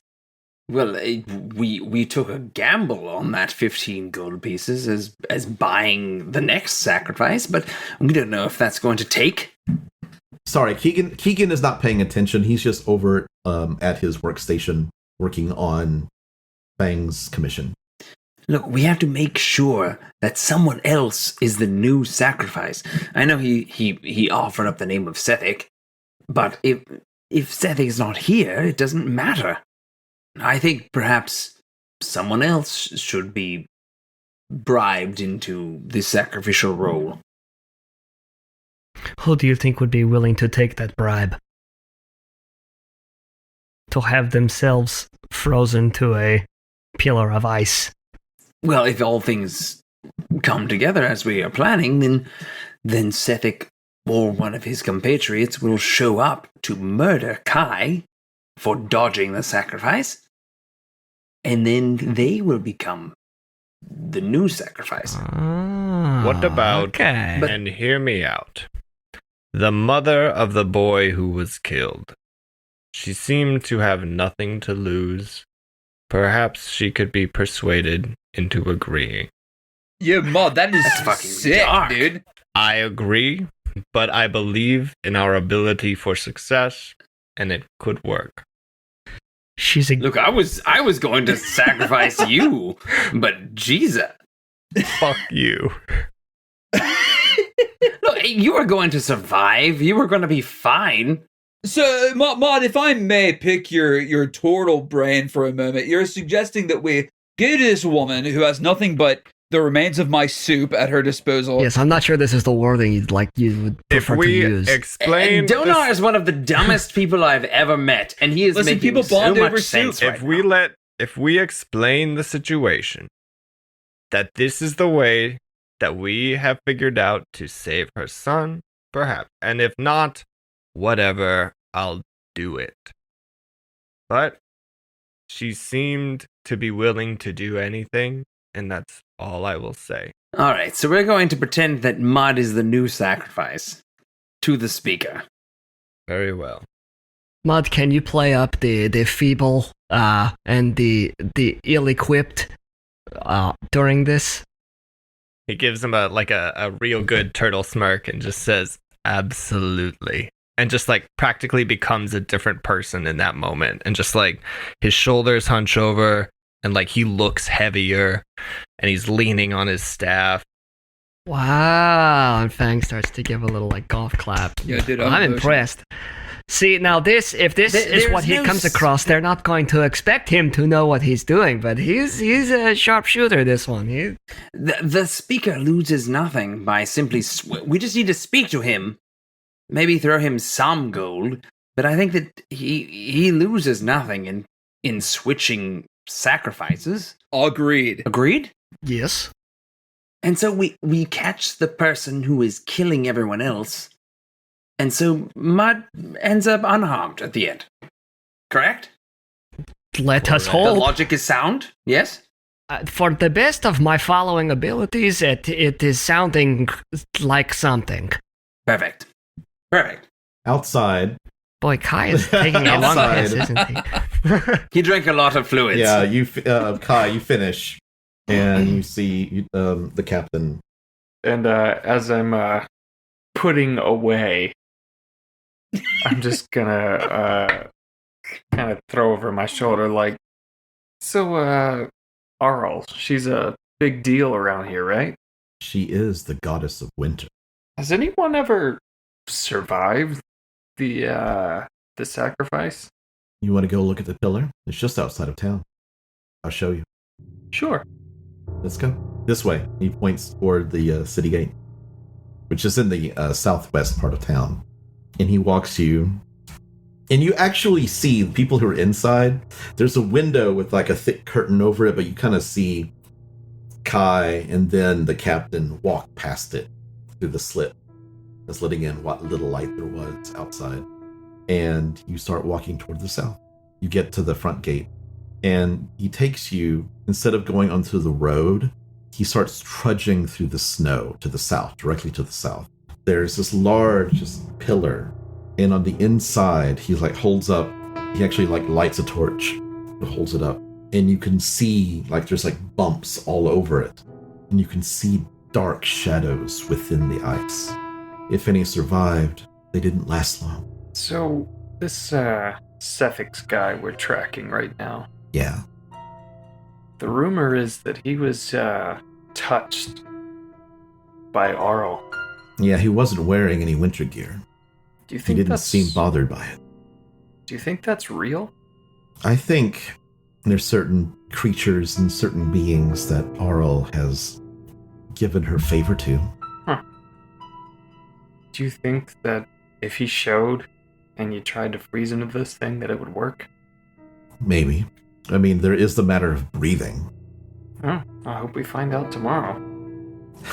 Well, we took a gamble on that 15 gold pieces as buying the next sacrifice, but we don't know if that's going to take. Sorry, Keegan is not paying attention. He's just over at his workstation working on Fang's commission. Look, we have to make sure that someone else is the new sacrifice. I know he offered up the name of Sethic, but if Sethic is not here, it doesn't matter. I think perhaps someone else should be bribed into the sacrificial role. Who do you think would be willing to take that bribe? To have themselves frozen to a pillar of ice. Well, if all things come together as we are planning, then Sethic or one of his compatriots will show up to murder Kai for dodging the sacrifice, and then they will become the new sacrifice. What about, Okay. and hear me out, the mother of the boy who was killed? She seemed to have nothing to lose. Perhaps she could be persuaded into agreeing. Yeah, Mod, that is That's fucking sick, dark. dude. I agree, but I believe in our ability for success, and it could work. She's a Look, I was going to sacrifice you, but Jesus. Fuck you. Look, you were going to survive. You were going to be fine. So, Mod, if I may pick your turtle brain for a moment, you're suggesting that we go to this woman who has nothing but the remains of my soup at her disposal. Yes, I'm not sure this is the wording you would If prefer to we use. explain, Donar is one of the dumbest people I've ever met, and he is Listen, making people so bond much over sense soup. right if we explain the situation, that this is the way that we have figured out to save her son, perhaps, and if not, whatever, I'll do it. But she seemed to be willing to do anything, and that's all I will say. now. All right, so we're going to pretend that Mud is the new sacrifice to the speaker. Very well. Mud, can you play up the feeble and the ill-equipped during this? He gives him a real good turtle smirk and just says, absolutely. and just like practically becomes a different person in that moment. And just like his shoulders hunch over and like he looks heavier and he's leaning on his staff. Wow, and Fang starts to give a little like golf clap. Yeah, dude, I'm impressed. See, now if this is what he comes across, they're not going to expect him to know what he's doing, but he's a sharpshooter, this one. The speaker loses nothing by simply... we just need to speak to him. Maybe throw him some gold, but I think that he loses nothing in switching sacrifices. Agreed. Agreed? Yes. And so we catch the person who is killing everyone else, and so Mud ends up unharmed at the end. Correct? Let us The hold. logic is sound, yes? For the best of my following abilities, it is sounding like something. Perfect. Outside, Boy, Kai is taking a long piss, isn't he? He drank a lot of fluids. yeah, Kai, you finish, and you see the captain. And as I'm putting away, I'm just gonna kind of throw over my shoulder like, so, Arl, she's a big deal around here, right? She is the goddess of winter. Has anyone ever survived the sacrifice? You want to go look at the pillar? It's just outside of town. I'll show you. Sure. Let's go. This way. He points toward the city gate, which is in the southwest part of town. And he walks you. And you actually see people who are inside. There's a window with like a thick curtain over it, but you kind of see Kai and then the captain walk past it through the slit that's letting in what little light there was outside. And you start walking toward the south. You get to the front gate, and he takes you, instead of going onto the road, he starts trudging through the snow to the south, directly to the south. There's this large just pillar, and on the inside, he like holds up, he actually like lights a torch and holds it up, and you can see like there's like bumps all over it, and you can see dark shadows within the ice. If any survived, they didn't last long. So, this Cephix guy we're tracking right now, Yeah. the rumor is that he was touched by Arl. Yeah, he wasn't wearing any winter gear. Do you He think didn't that's... seem bothered by it. Do you think that's real? I think there's certain creatures and certain beings that Arl has given her favor to. Do you think that if he showed and you tried to freeze into this thing that it would work? Maybe. I mean, there is the matter of breathing. Oh, I hope we find out tomorrow.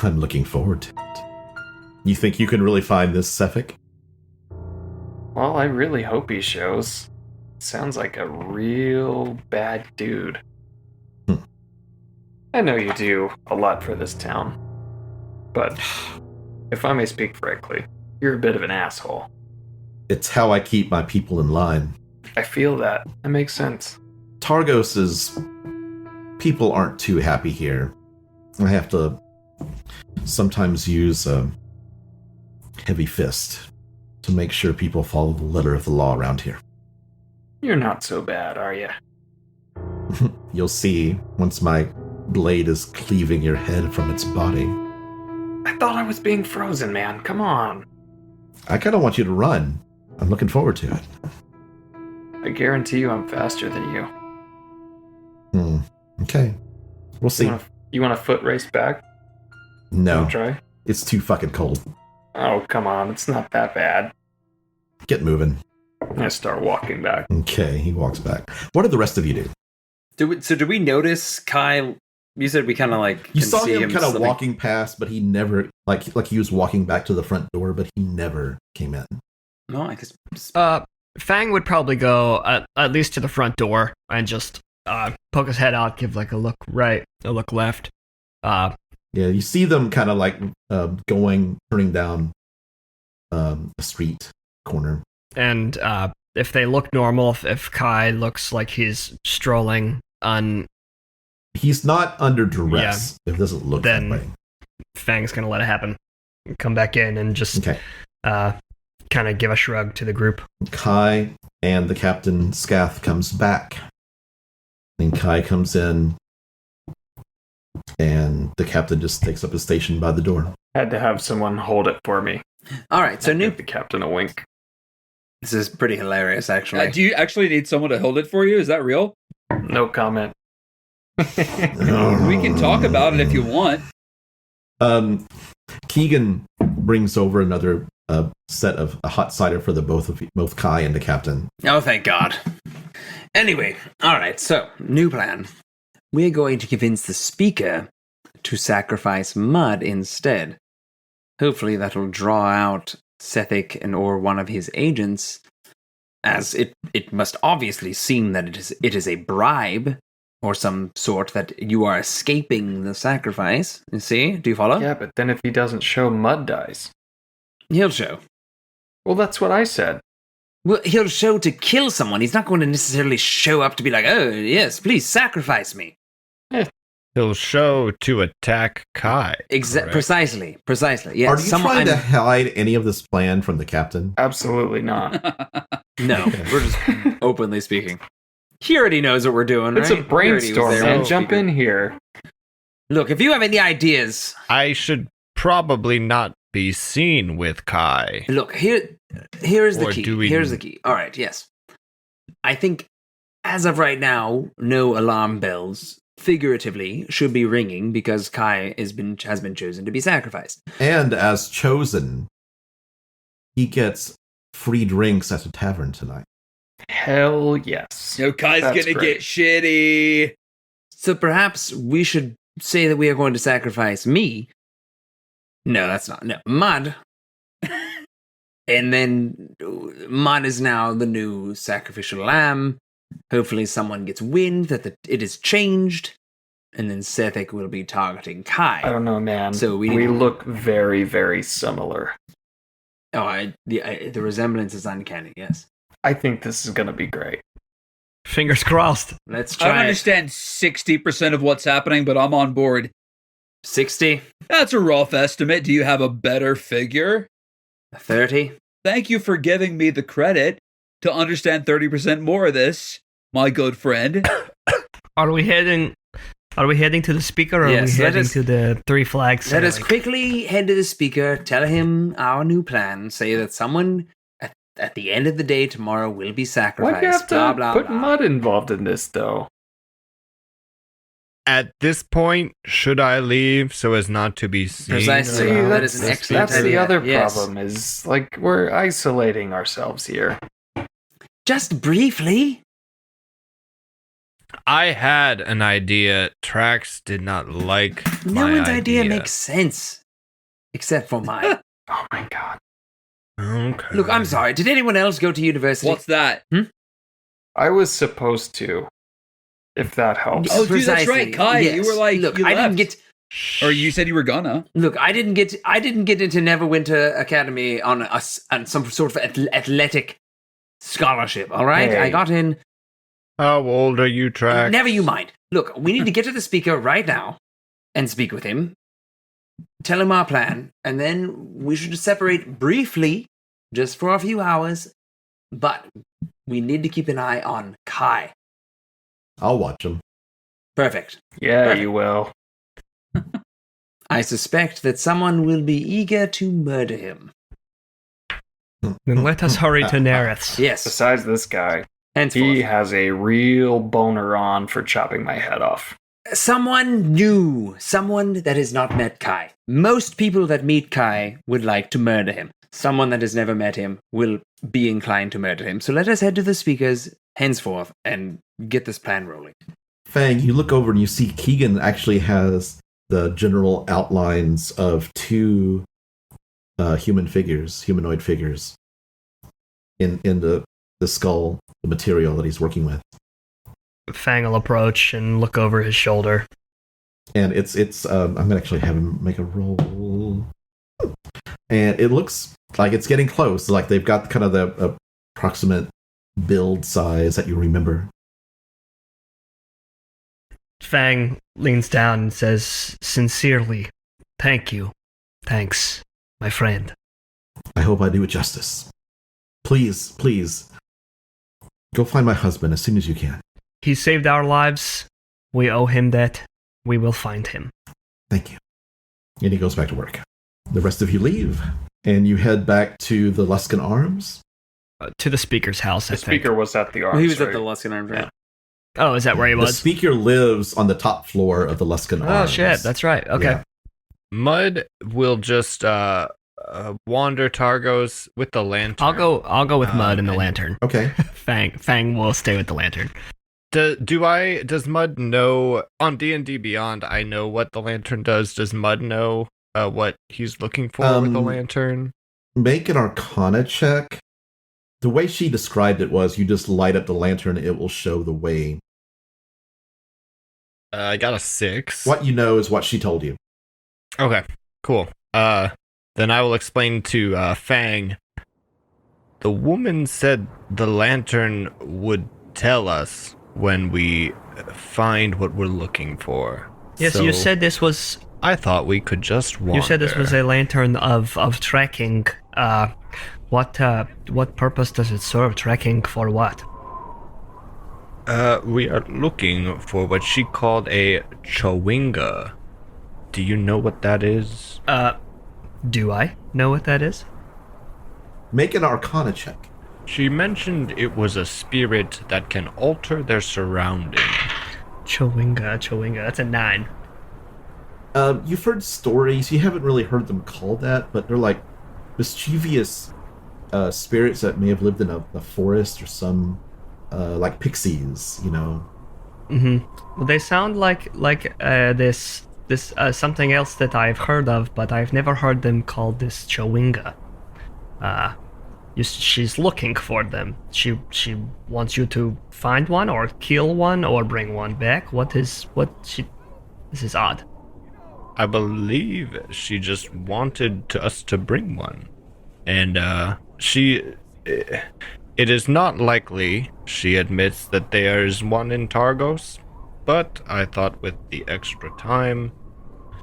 I'm looking forward to it. You think you can really find this Cephix? Well, I really hope he shows. Sounds like a real bad dude. I know you do a lot for this town, but if I may speak frankly, you're a bit of an asshole. It's how I keep my people in line. I feel that. That makes sense. Targos's people aren't too happy here. I have to sometimes use a heavy fist to make sure people follow the letter of the law around here. You're not so bad, are you? You'll see once my blade is cleaving your head from its body. I thought I was being frozen, man. Come on. I kind of want you to run. I'm looking forward to it. I guarantee you I'm faster than you. Okay. We'll see. You want a foot race back? No. Wanna try? It's too fucking cold. Oh, come on. It's not that bad. Get moving. I start walking back. Okay, he walks back. What did the rest of you do? Do we notice Kai? You said we kind of like You can saw see him kind of slipping. walking past, but he never like he was walking back to the front door, but he never came in. No, I guess. Fang would probably go at least to the front door and just poke his head out, give like a look right, a look left. Yeah, you see them kind of like turning down a street corner. And if they look normal, if Kai looks like he's strolling on, He's not under duress. It doesn't look Then- that way. Fang's gonna let it happen. Come back in and just Okay. kind of give a shrug to the group. Kai and the captain Scath comes back. And Kai comes in, and the captain just takes up his station by the door. Had to have someone hold it for me. All right, so Give the captain a wink. This is pretty hilarious, actually. Do you actually need someone to hold it for you? Is that real? No comment. We can talk about it if you want. Keegan brings over another set of a hot cider for the both Kai and the captain. Oh, thank God. Anyway, all right, so, new plan. We're going to convince the speaker to sacrifice Mud instead. Hopefully that will draw out Sethic or one of his agents, as it must obviously seem that it is a bribe or some sort that you are escaping the sacrifice. You see? Do you follow? Yeah, but then if he doesn't show, Mud dies. He'll show. Well, that's what I said. Well, he'll show to kill someone. He's not going to necessarily show up to be like, oh, yes, please sacrifice me. He'll show to attack Kai. Precisely. Yes. Are you trying to hide any of this plan from the captain? Absolutely not. No, we're just openly speaking. He already knows what we're doing, It's right? a brainstorm, He already was there man. with the Jump speaker. in here. Look, if you have any ideas, I should probably not be seen with Kai. look, here's the Or key. do we- Here's the key. All right, yes. I think, as of right now, no alarm bells, figuratively, should be ringing because Kai has been chosen to be sacrificed. And as chosen, he gets free drinks at a tavern tonight. Hell yes. No, Kai's That's gonna great. get shitty. So perhaps we should say that we are going to sacrifice me. No, that's not. No, Mud. And then Mud is now the new sacrificial lamb. Hopefully someone gets wind that it is changed. And then Sethic will be targeting Kai. I don't know, man. So we look very, very similar. Oh, the resemblance is uncanny, yes. I think this is going to be great. Fingers crossed. Let's I don't try it. understand 60% of what's happening, but I'm on board. 60, That's a rough estimate. Do you have a better figure? 30. Thank you for giving me the credit to understand 30% more of this, my good friend. Are we heading to the speaker, or Yes, are we let heading us- to the Three Flags? Let us sailing? quickly head to the speaker, tell him our new plan, say that someone at the end of the day tomorrow will be Why'd sacrificed, you have to blah, blah, put blah. Mud involved in this, though? At this point, should I leave so as not to be seen? Precisely. around That is an the excellent That's the idea. other Yes. problem is, like, we're isolating ourselves here. Just briefly. I had an idea. Trax did not like No my one's idea makes sense. Except for mine. Oh my god. Okay. Look, I'm sorry. Did anyone else go to university? What's that? I was supposed to, if that helps. Oh, dude, that's right, Kai. You were like, look, you I didn't left. get. Or you said you were gonna. Look, I didn't get into Neverwinter Academy on some sort of athletic scholarship. All right, Hey. I got in. How old are you, Trax? Never you mind. Look, we need to get to the speaker right now and speak with him. Tell him our plan, and then we should separate briefly, just for a few hours. But we need to keep an eye on Kai. I'll watch him. Perfect. Yeah, you will. I suspect that someone will be eager to murder him. Then let us hurry to Nereth's. Yes. Besides this guy, Henceforth. he has a real boner on for chopping my head off. Someone new. Someone that has not met Kai. Most people that meet Kai would like to murder him. Someone that has never met him will be inclined to murder him. So let us head to the speakers henceforth and get this plan rolling. Fang, you look over and you see Keegan actually has the general outlines of two humanoid figures in the skull, the material that he's working with. Fang will approach and look over his shoulder. And it's I'm gonna actually have him make a roll. And it looks like it's getting close. Like they've got kind of the approximate build size that you remember. Fang leans down and says, "Sincerely, thank you. Thanks, my friend." I hope I do it justice. Please, please, go find my husband as soon as you can. He saved our lives. We owe him that. We will find him. Thank you. And he goes back to work. The rest of you leave, and you head back to the Luskan Arms. To the speaker's house, The I think. speaker was at the arms. He was right? at the Luskan Arms, right? Oh, is that where he The was? speaker lives on the top floor of the Luskan Oh, Arms. shit. That's right. Okay. Yeah. Mud will just wander Targos with the lantern. I'll go with Mud and the and- lantern. Okay. Fang will stay with the lantern. Does Mud know on D&D Beyond? I know what the lantern does. Does Mud know what he's looking for with the lantern? Make an Arcana check. The way she described it was you just light up the lantern, it will show the way. I got a 6. What you know is what she told you. Okay, cool. Then I will explain to Fang. The woman said the lantern would tell us when we find what we're looking for. Yes, So you said this was. I thought we could just wander. You said this was a lantern of tracking. What purpose does it serve? Tracking for what? We are looking for what she called a chawinga. Do you know what that is? Do I know what that is? Make an Arcana check. She mentioned it was a spirit that can alter their surroundings. Chawinga. That's a 9. You've heard stories. You haven't really heard them called that, but they're like mischievous spirits that may have lived in a forest or some like pixies, you know. Well, they sound like this something else that I've heard of, but I've never heard them called this chawinga. She's looking for them. She wants you to find one or kill one or bring one back. This is odd. I believe she just wanted us to bring one. And it is not likely, she admits, that there is one in Targos, but I thought with the extra time,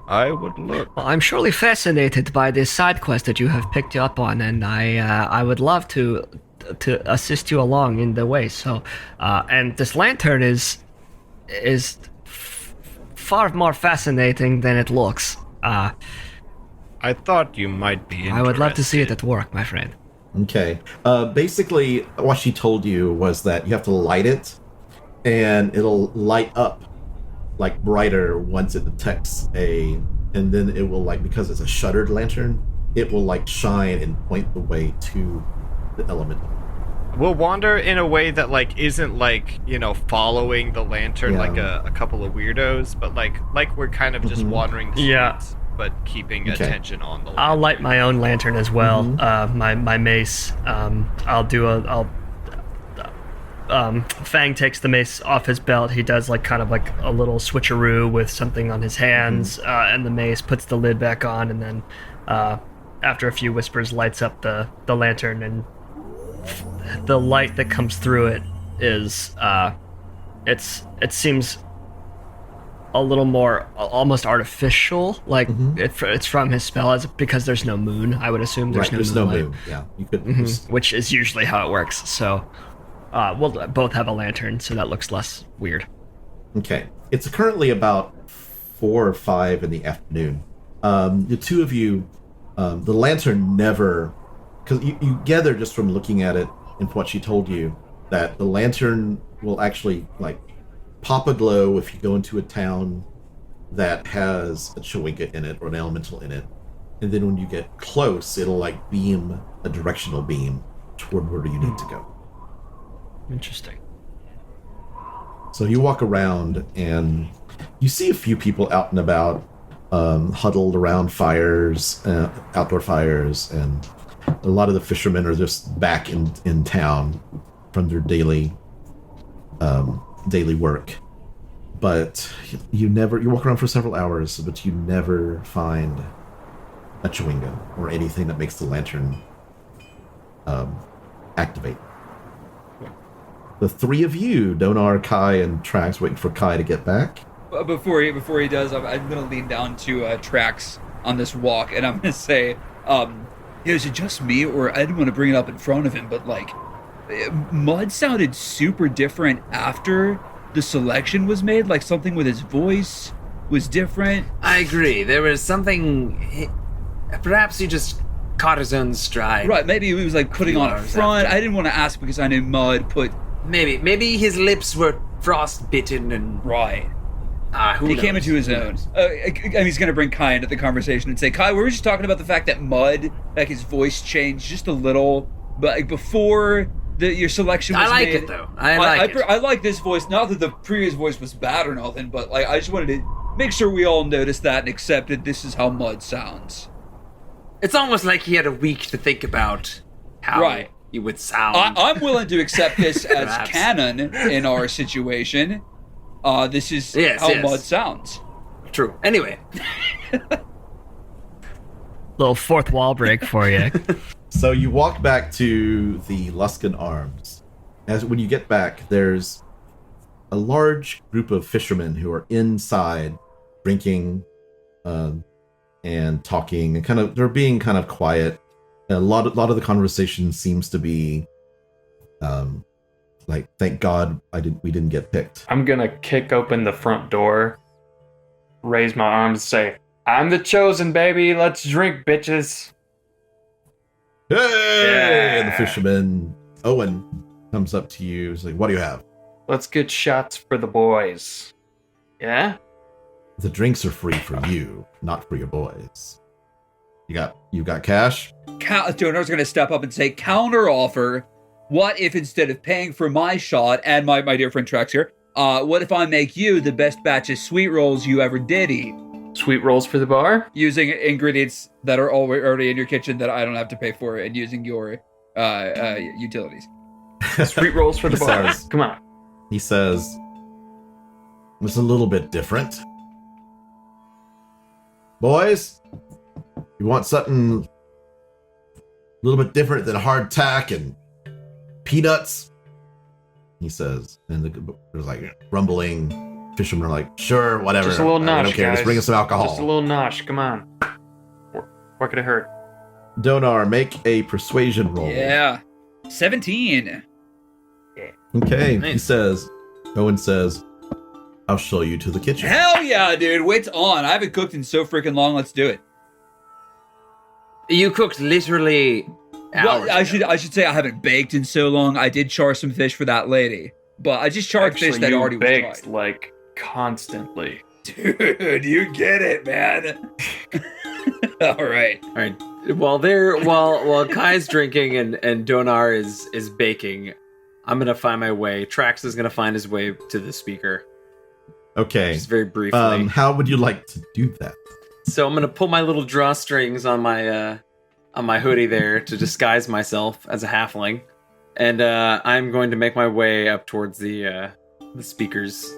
I would look. Well, I'm surely fascinated by this side quest that you have picked up on, and I would love to assist you along in the way. So, and this lantern is far more fascinating than it looks. I thought you might be interested. I would love to see it at work, my friend. Okay. Basically, what she told you was that you have to light it, and it'll light up like brighter once it detects and then it will, like, because it's a shuttered lantern, it will like shine and point the way to the element. We'll wander in a way that like isn't like, you know, following the lantern Yeah. like a couple of weirdos, but like we're kind of just wandering the streets, but keeping attention on the lantern. I'll light my own lantern as well. My mace. Fang takes the mace off his belt. He does like kind of like a little switcheroo with something on his hands, and the mace, puts the lid back on, and then after a few whispers lights up the lantern, and the light that comes through it is it seems a little more almost artificial, like it's from his spell, because there's no moon. I would assume there's no moon. Yeah, you could. Which is usually how it works. So we'll both have a lantern, so that looks less weird. Okay, it's currently about 4 or 5 in the afternoon. The two of you, the lantern never, because you gather just from looking at it and what she told you that the lantern will actually like pop a glow if you go into a town that has a chawinga in it or an elemental in it, and then when you get close, it'll like beam a directional beam toward where you need to go. Interesting. So you walk around and you see a few people out and about, huddled around fires, outdoor fires, and a lot of the fishermen are just back in town from their daily work. But you walk around for several hours, but you never find a chawinga or anything that makes the lantern activate. The three of you, Donar, Kai, and Trax, waiting for Kai to get back. Before he does, I'm gonna lean down to Trax on this walk, and I'm gonna say, Is it just me, or I didn't want to bring it up in front of him, but like, Mud sounded super different after the selection was made. Like something with his voice was different. I agree. There was something. Perhaps he just caught his own stride. Right, maybe he was like putting on a front. After. I didn't want to ask because I knew Mud put. Maybe his lips were frostbitten and. Right. Who he knows? came into his own. And he's going to bring Kai into the conversation and say, Kai, we were just talking about the fact that Mud, like his voice changed just a little, but like before your selection was I like made, it though. I like this voice. Not that the previous voice was bad or nothing, but like I just wanted to make sure we all noticed that and accepted this is how Mud sounds. It's almost like he had a week to think think how he would sound. I'm willing to accept this as Perhaps. canon in our situation. This is how Mud sounds. True. Anyway. Little fourth wall break for you. So you walk back to the Luskan Arms. When you get back, there's a large group of fishermen who are inside drinking and talking, and they're being kind of quiet. And a lot of the conversation seems to be like, thank God we didn't get picked. I'm gonna kick open the front door, raise my arms, and say, I'm the chosen, baby. Let's drink, bitches. Hey! Yeah. And the fisherman, Owen, comes up to you. He's like, what do you have? Let's get shots for the boys. Yeah? The drinks are free for you, not for your boys. You got cash? Donor's going to step up and say, counter offer. What if instead of paying for my shot, and my dear friend Trax here, what if I make you the best batch of sweet rolls you ever did eat? Sweet rolls for the bar? Using ingredients that are already in your kitchen that I don't have to pay for, and using your utilities. Sweet rolls for the He bar. says- Come on. He says, it's a little bit different. Boys, you want something a little bit different than hardtack and peanuts? He says, and there's like rumbling. Fishermen are like, sure, whatever. Just a little I nosh, don't care. guys. Just bring us some alcohol. Just a little nosh. Come on. What could it hurt? Donar, make a persuasion roll. Yeah. 17. Okay, Nice. Owen says, I'll show you to the kitchen. Hell yeah, dude. Wait's on. I haven't cooked in so freaking long. Let's do it. You cooked literally hours Well, I should say I haven't baked in so long. I did char some fish for that lady. But I just charred fish that you already was baked, tried. like, constantly. Dude, you get it, man. All right. All right. While Kai's drinking and Donar is baking, I'm gonna find my way. Trax is gonna find his way to the speaker. Okay. Just very briefly. How would you like to do that? So I'm gonna pull my little drawstrings on my hoodie there to disguise myself as a halfling, and I'm going to make my way up towards the speaker's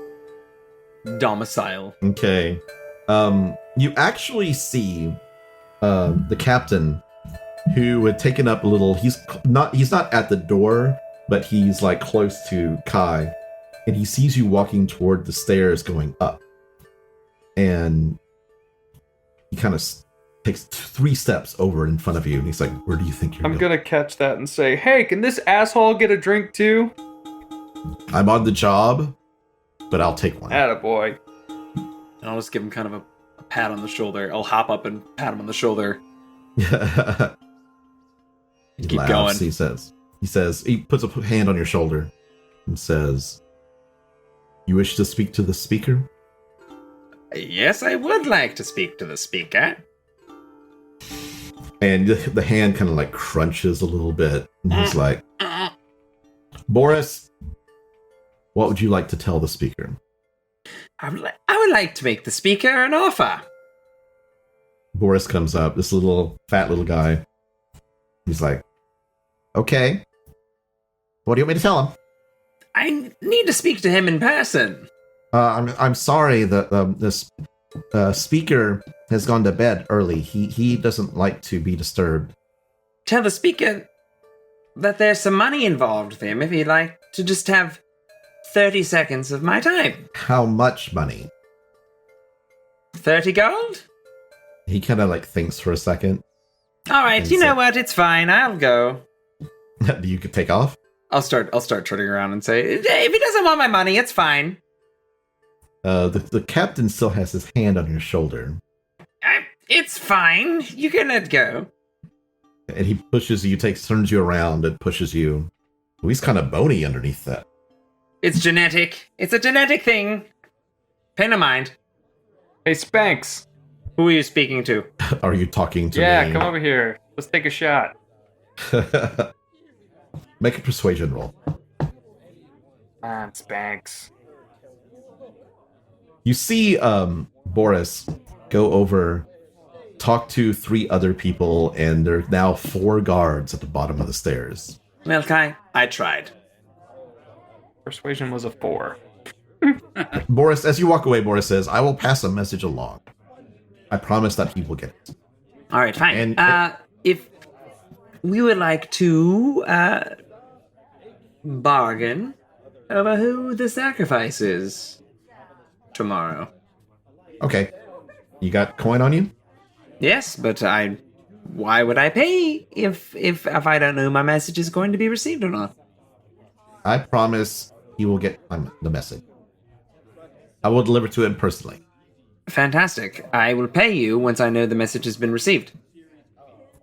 domicile. Okay. You actually see the captain, who had taken up a little. He's not at the door, but he's like close to Kai, and he sees you walking toward the stairs going up, and he kind of takes 3 steps over in front of you, and he's like, "Where do you think you're I'm going?" gonna catch that and say, hey, can this asshole get a drink too? I'm on the job, but I'll take one. Attaboy. And I'll just give him kind of a pat on the shoulder. I'll hop up and pat him on the shoulder. He Keep laughs. going. He says, he puts a hand on your shoulder and says, "You wish to speak to the speaker?" Yes, I would like to speak to the speaker. And the hand kind of like crunches a little bit. And he's like, "Boris, what would you like to tell the speaker?" I would like to make the speaker an offer. Boris comes up, this little fat little guy. He's like, "Okay. What do you want me to tell him?" I need to speak to him in person. I'm sorry that this speaker has gone to bed early. He doesn't like to be disturbed. Tell the speaker that there's some money involved with him if he'd like to just have 30 seconds of my time. How much money? 30 gold? He kind of like thinks for a second. All right, And you know so- what? It's fine. I'll go. You could take off. I'll start turning around and say, if he doesn't want my money, it's fine. The captain still has his hand on your shoulder, It's fine. You can let go. and he pushes you, turns you around, and pushes you. Oh, he's kind of bony underneath that. It's genetic. It's a genetic thing. Pay no mind. Hey, Spanx. Who are you speaking to? Are you talking to Yeah, me? come over here. Let's take a shot. Make a persuasion roll. Come on, Spanx. You see Boris go over, talk to 3 other people, and there are now 4 guards at the bottom of the stairs. Well, Kai, I tried. Persuasion was a 4. Boris, as you walk away, Boris says, I will pass a message along. I promise that he will get it. All right, fine. And- If we would like to bargain over who the sacrifice is tomorrow. Okay. You got coin on you? Yes, but why would I pay if I don't know my message is going to be received or not? I promise he will get the message. I will deliver to him personally. Fantastic. I will pay you once I know the message has been received.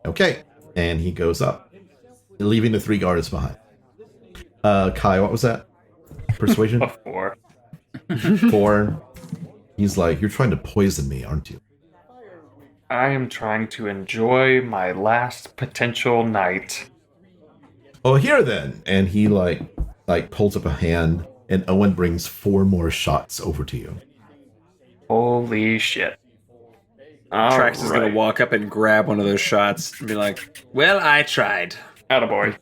Okay. And he goes up, leaving the 3 guards behind. Kai, what was that? Persuasion? A 4. 4. He's like, you're trying to poison me, aren't you? I am trying to enjoy my last potential night. Oh, here then. And he like pulls up a hand, and Owen brings 4 more shots over to you. Holy shit. Trax is going Alright. to walk up and grab one of those shots and be like, well, I tried. Attaboy.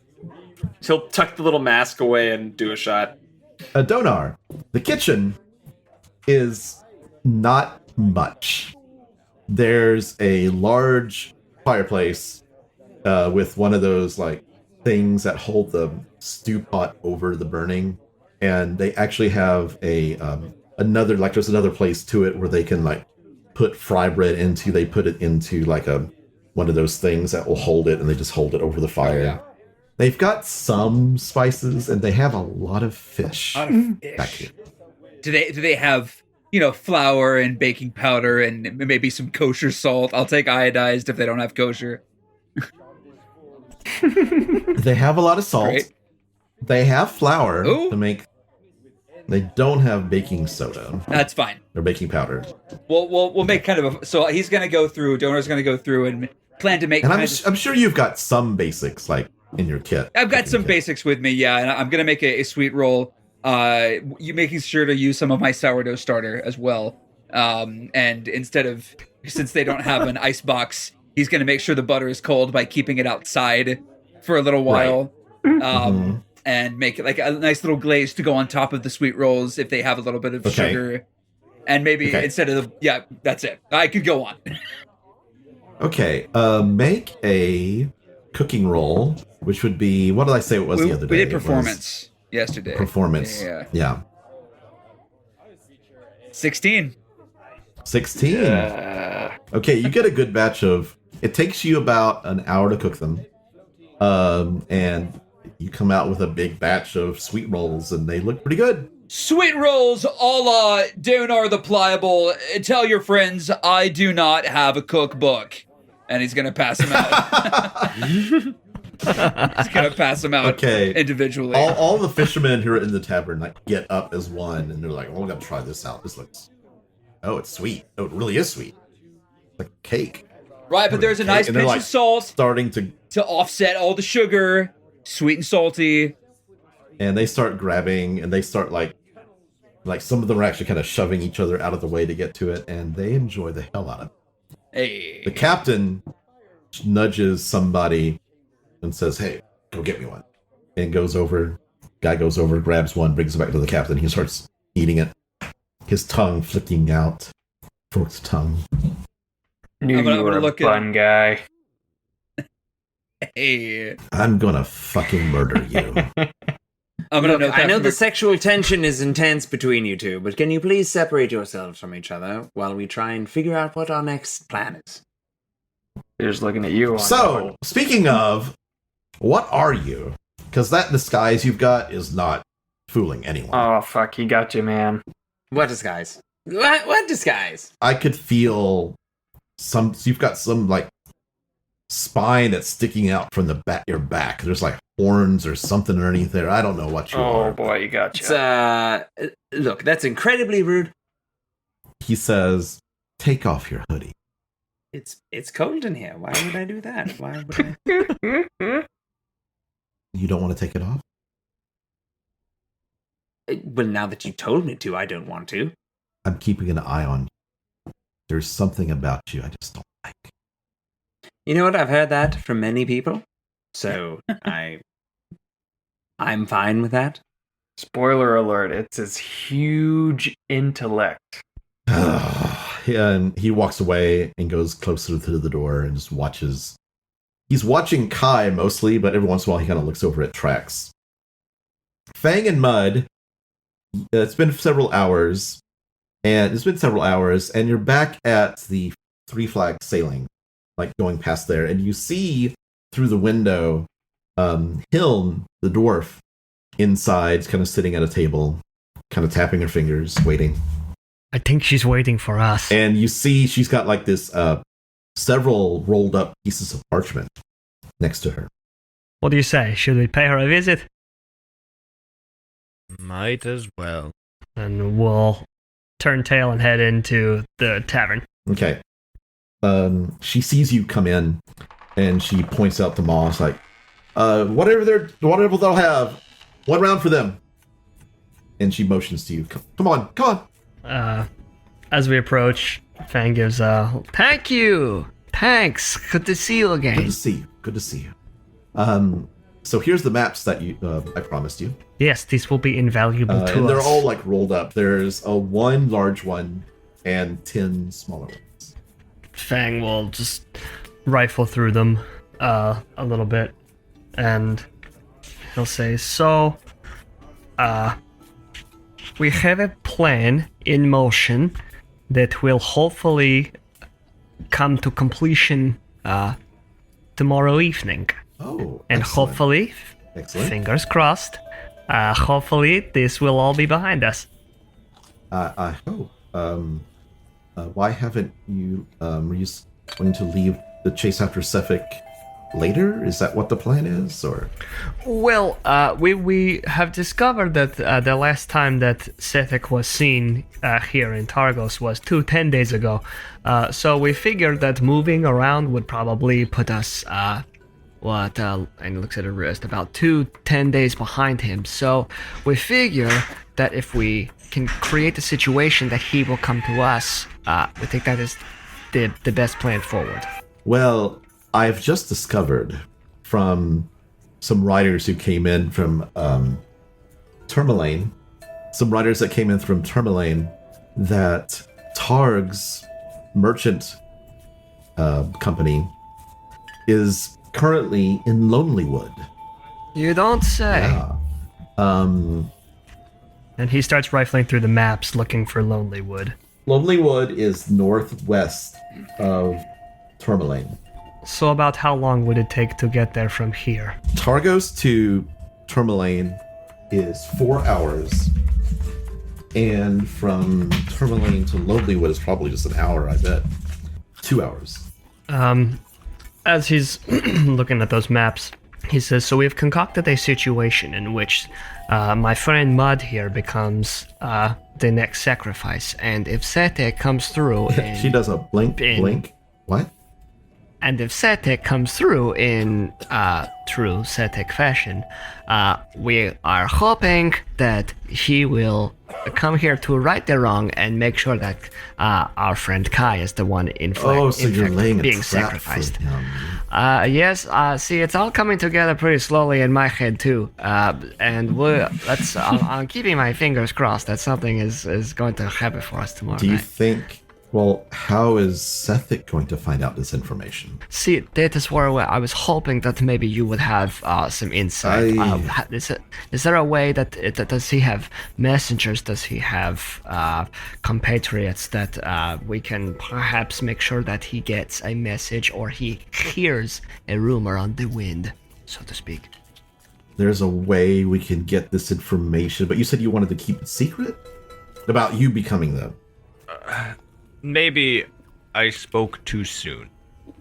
He'll tuck the little mask away and do a shot. Donar, the kitchen is not much. There's a large fireplace with one of those like things that hold the stew pot over the burning, and they actually have a there's another place to it where they can like put fry bread into. They put it into like one of those things that will hold it, and they just hold it over the fire. yeah. They've got some spices, and they have a lot of fish back here. Do they have, flour and baking powder and maybe some kosher salt? I'll take iodized if they don't have kosher. They have a lot of salt. Great. They have flour Ooh. to make. They don't have baking soda That's fine. or baking powder. We'll make kind of so he's gonna go through. Donor's gonna go through and plan to make. And kind of- I'm sure you've got some basics like in your kit. I've got cooking some kit. basics with me, yeah, and I'm gonna make a sweet roll. You making sure to use some of my sourdough starter as well. And instead of, since they don't have an ice box, he's gonna make sure the butter is cold by keeping it outside for a little while. And make it like a nice little glaze to go on top of the sweet rolls if they have a little bit of Okay. sugar. And maybe Okay. instead of that's it. I could go on. Okay, make a cooking roll, which would be, what did I say it was the other day? We did It was performance yesterday. Performance. Yeah. 16. 16. Okay, you get a good batch of. It takes you about an hour to cook them, and you come out with a big batch of sweet rolls, and they look pretty good. Sweet rolls a la Donar the Pliable. Tell your friends I do not have a cookbook. And he's going to pass them out. He's going to pass them out Okay. individually. All the fishermen who are in the tavern like get up as one, and they're like, "Oh, we gotta try this out. This looks. Oh, it's sweet. Oh, it really is sweet. Like cake." Right, but there's a nice And they're, pinch like, of salt Starting to, offset all the sugar. Sweet and salty. and they start grabbing, and they start like some of them are actually kind of shoving each other out of the way to get to it, and they enjoy the hell out of it. Hey. The captain nudges somebody and says, "Hey, go get me one." And goes over, grabs one, brings it back to the captain. He starts eating it, his tongue flicking out, forked tongue. Knew I'm gonna you were a look at- fun guy. Hey. I'm gonna fucking murder you. I'm going to Look, note that I know from the a- sexual tension is intense between you two, but can you please separate yourselves from each other while we try and figure out what our next plan is? They're just looking at you. So, speaking of, what are you? Because that disguise you've got is not fooling anyone. Oh, fuck, he got you, man. What disguise? What disguise? I could feel you've got some, like, spine that's sticking out from your back. There's, like, horns or something underneath there. I don't know what you are. Oh, boy, you got you. Look, that's incredibly rude. He says, take off your hoodie. It's cold in here. Why would I do that? Why would I? You don't want to take it off? Well, now that you told me to, I don't want to. I'm keeping an eye on you. There's something about you I just don't like. You know what? I've heard that from many people. So I'm fine with that. Spoiler alert, it's his huge intellect. And he walks away and goes closer to the door and just watches. He's watching Kai mostly, but every once in a while he kind of looks over at Trax. Fang and Mud, it's been several hours, and you're back at the Three Flag sailing, like going past there, and you see through the window Hiln, the dwarf, inside, kind of sitting at a table, kind of tapping her fingers, waiting. I think she's waiting for us. And you see she's got like this several rolled up pieces of parchment next to her. What do you say? Should we pay her a visit? Might as well. And we'll turn tail and head into the tavern. Okay. She sees you come in, and she points out to Moss, like, whatever they'll have, one round for them. And she motions to you. Come on. As we approach, Fang gives a Thank you. Thanks. Good to see you again. Good to see you. So here's the maps that I promised you. Yes, these will be invaluable to us. And they're all like rolled up. There's a one large one and 10 smaller ones. Fang will just rifle through them a little bit, and he'll say, so, we have a plan in motion that will hopefully come to completion tomorrow evening. Oh, and excellent. hopefully, fingers crossed, hopefully this will all be behind us. I hope. Why haven't you, were you going to leave the chase after Sefik later? Is that what the plan is, or? Well, we have discovered that the last time that Sefik was seen here in Targos was 10 days ago. So we figured that moving around would probably put us, and he looks at her wrist, about 10 days behind him. So we figure that if we can create a situation that he will come to us, we think that is the best plan forward. Well, I've just discovered from some riders who came in from Tourmaline, that Targ's merchant company is currently in Lonelywood. You don't say. Yeah. And he starts rifling through the maps looking for Lonelywood. Lonelywood is northwest of Tourmaline. So about how long would it take to get there from here? Targos to Tourmaline is 4 hours. And from Tourmaline to Lonelywood is probably just an hour, I bet. 2 hours. As he's looking at those maps, he says, so we've concocted a situation in which my friend Mud here becomes the next sacrifice. And if Sete comes through... She does a blink. What? And if Setek comes through in true Setek fashion, we are hoping that he will come here to right the wrong and make sure that our friend Kai is the one in fact being sacrificed. Yes, see, it's all coming together pretty slowly in my head too, and I'm keeping my fingers crossed that something is going to happen for us tomorrow. Do you night. think Well, how is Sethic going to find out this information? See, that is where I was hoping that maybe you would have some insight. Is there a way that does he have messengers? Does he have compatriots that we can perhaps make sure that he gets a message or he hears a rumor on the wind, so to speak? There's a way we can get this information, but you said you wanted to keep it secret? About you becoming them. Maybe I spoke too soon.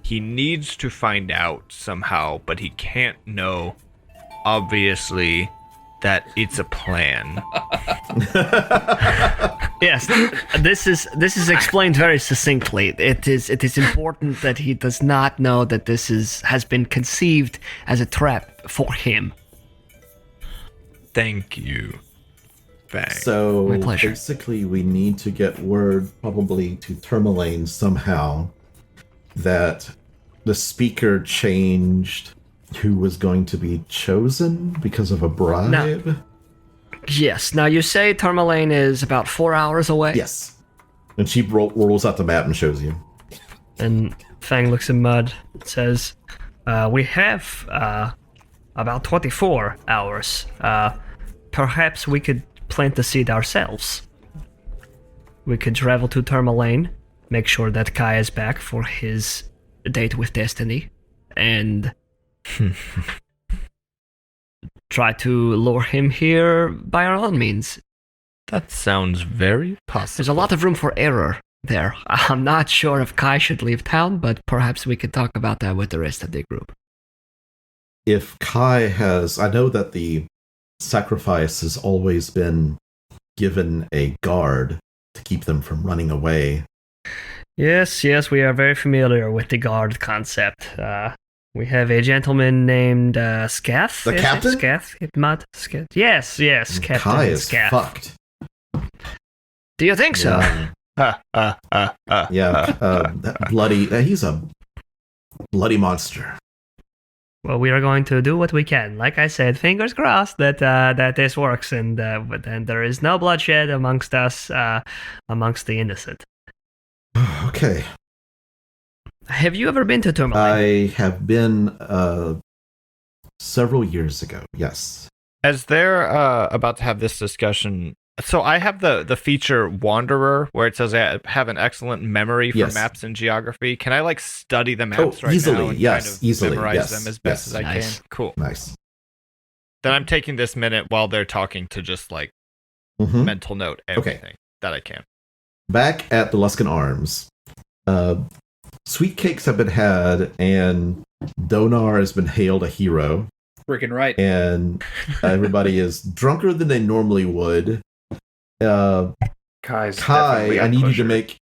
He needs to find out somehow, but he can't know, obviously, that it's a plan. Yes, this is explained very succinctly. It is important that he does not know that this has been conceived as a trap for him. Thank you. Thanks. So My pleasure. basically, we need to get word, probably to Tourmaline somehow, that the speaker changed who was going to be chosen because of a bribe. No. Yes. Now you say Tourmaline is about 4 hours away. Yes. And she rolls out the map and shows you. And Fang looks at Mud and says, we have about 24 hours. Perhaps we could plant the seed ourselves. We could travel to Tourmaline, make sure that Kai is back for his date with Destiny, and try to lure him here by our own means. That sounds very possible. There's a lot of room for error there. I'm not sure if Kai should leave town, but perhaps we could talk about that with the rest of the group. If Kai has... I know that the sacrifice has always been given a guard to keep them from running away. Yes, we are very familiar with the guard concept. We have a gentleman named Scath. The captain? Scath? Mud? Scath? Yes, Captain Kai is Scath. fucked. Do you think so? Yeah, that bloody... he's a bloody monster. Well, we are going to do what we can. Like I said, fingers crossed that this works, and there is no bloodshed amongst us, amongst the innocent. Okay. Have you ever been to Tourmaline? I have been several years ago, yes. As they're about to have this discussion, so I have the feature Wanderer, where it says I have an excellent memory for Yes. maps and geography. Can I study the maps right easily, now and yes, kind of easily, memorize yes, them as best as I nice. can? Cool. Nice. Then I'm taking this minute while they're talking to just Mhm. mental note everything that I can. Back at the Luskan Arms, sweet cakes have been had, and Donar has been hailed a hero, Freaking right. and everybody is drunker than they normally would. Kai's Kai, definitely a I need you to pusher. make...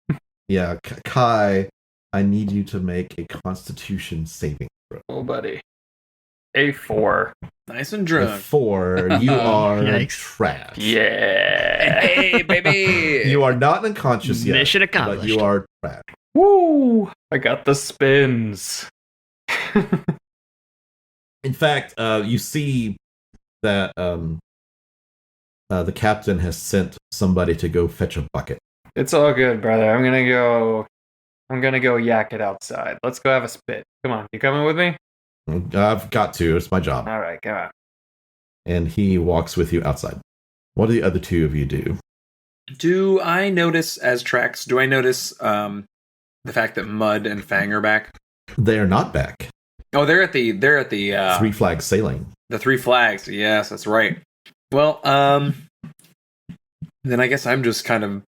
Yeah, Kai, I need you to make a Constitution saving throw. Oh, buddy. A4. Nice and drunk. 4, you are Yikes. trapped. Yeah. Hey, baby. You are not unconscious yet, Mission but accomplished. you are trapped. Woo! I got the spins. In fact, you see that the captain has sent somebody to go fetch a bucket. It's all good, brother. I'm gonna go yak it outside. Let's go have a spit. Come on, you coming with me? I've got to. It's my job. All right, come on. And he walks with you outside. What do the other two of you do? Do I notice as tracks? Do I notice the fact that Mud and Fang are back? They are not back. Oh, they're at the Three flags sailing. the Three Flags. Yes, that's right. Well, then I guess I'm just kind of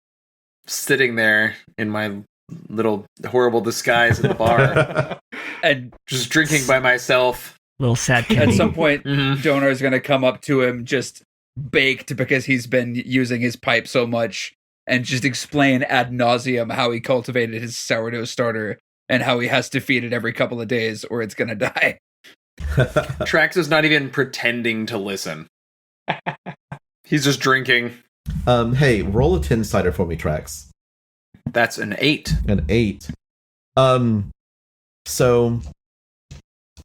sitting there in my little horrible disguise at the bar, And just drinking by myself. Little sad at Kenny. some point, Mhm. Donar's going to come up to him just baked because he's been using his pipe so much and just explain ad nauseum how he cultivated his sourdough starter and how he has to feed it every couple of days or it's going to die. Trax is not even pretending to listen. He's just drinking. Hey, roll a 10-sider for me, Trax. That's an 8. An 8. So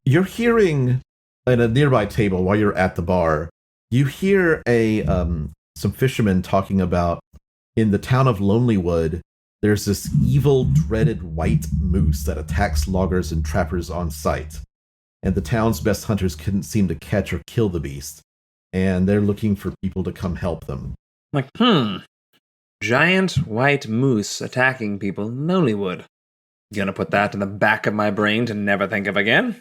you're hearing at a nearby table while you're at the bar, you hear some fishermen talking about in the town of Lonelywood, there's this evil, dreaded white moose that attacks loggers and trappers on sight. And the town's best hunters couldn't seem to catch or kill the beast. And they're looking for people to come help them. Like, giant white moose attacking people in Lonelywood. Gonna put that in the back of my brain to never think of again.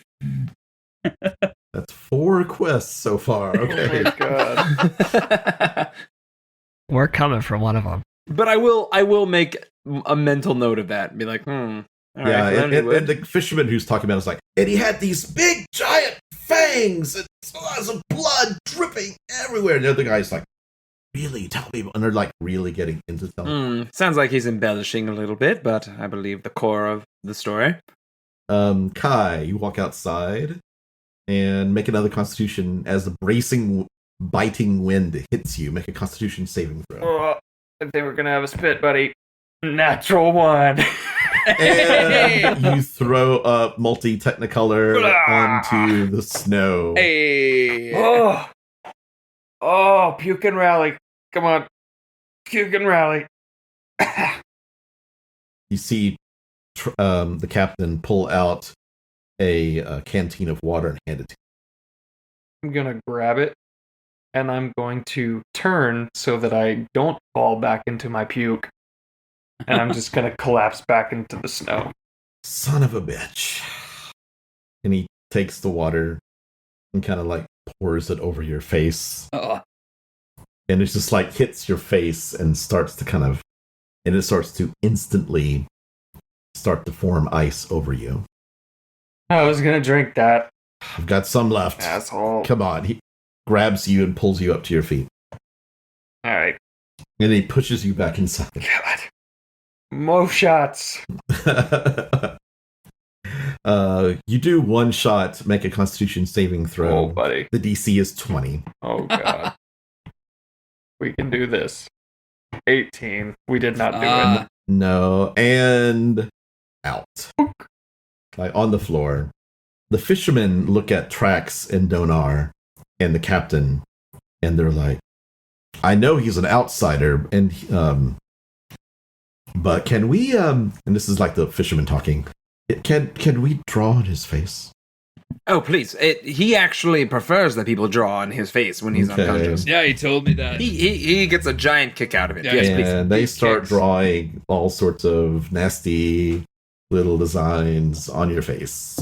That's 4 quests so far. Okay. Oh my god. We're coming for one of them. But I will make a mental note of that and be like, all right, Yeah, and Lonelywood. the fisherman who's talking about it is like, and he had these big giant fangs and lots of blood dripping everywhere. And the other guy's like, really? Tell me. And they're like really getting into telling. Sounds like he's embellishing a little bit, but I believe the core of the story. Kai, you walk outside and make another constitution as the bracing, biting wind hits you. Make a constitution saving throw. Oh, I think we're gonna have a spit, buddy. Natural 1. And you throw up multi-technicolor onto the snow. Hey. Oh, puke and rally. Come on. Puke and rally. You see the captain pull out a canteen of water and hand it to I'm gonna grab it, and I'm going to turn so that I don't fall back into my puke. And I'm just gonna collapse back into the snow. Son of a bitch. And he takes the water and kind of like pours it over your face. Oh. And it's just like hits your face and starts to it starts to instantly start to form ice over you. I was gonna drink that, I've got some left. asshole. Come on. He grabs you and pulls you up to your feet. Alright. And he pushes you back inside. God. More shots. You do one shot, make a constitution saving throw. Oh, buddy. The DC is 20. Oh, God. We can do this. 18. We did not do it. No, and out. Like on the floor. The fishermen look at Trax and Donar and the captain, and they're like, I know he's an outsider, and but can we and this is like the fisherman talking. Can we draw on his face? Oh, please. He actually prefers that people draw on his face when he's unconscious. Yeah, he told me that. He gets a giant kick out of it. Yeah, Yes, please. And they These start kicks. drawing all sorts of nasty little designs on your face.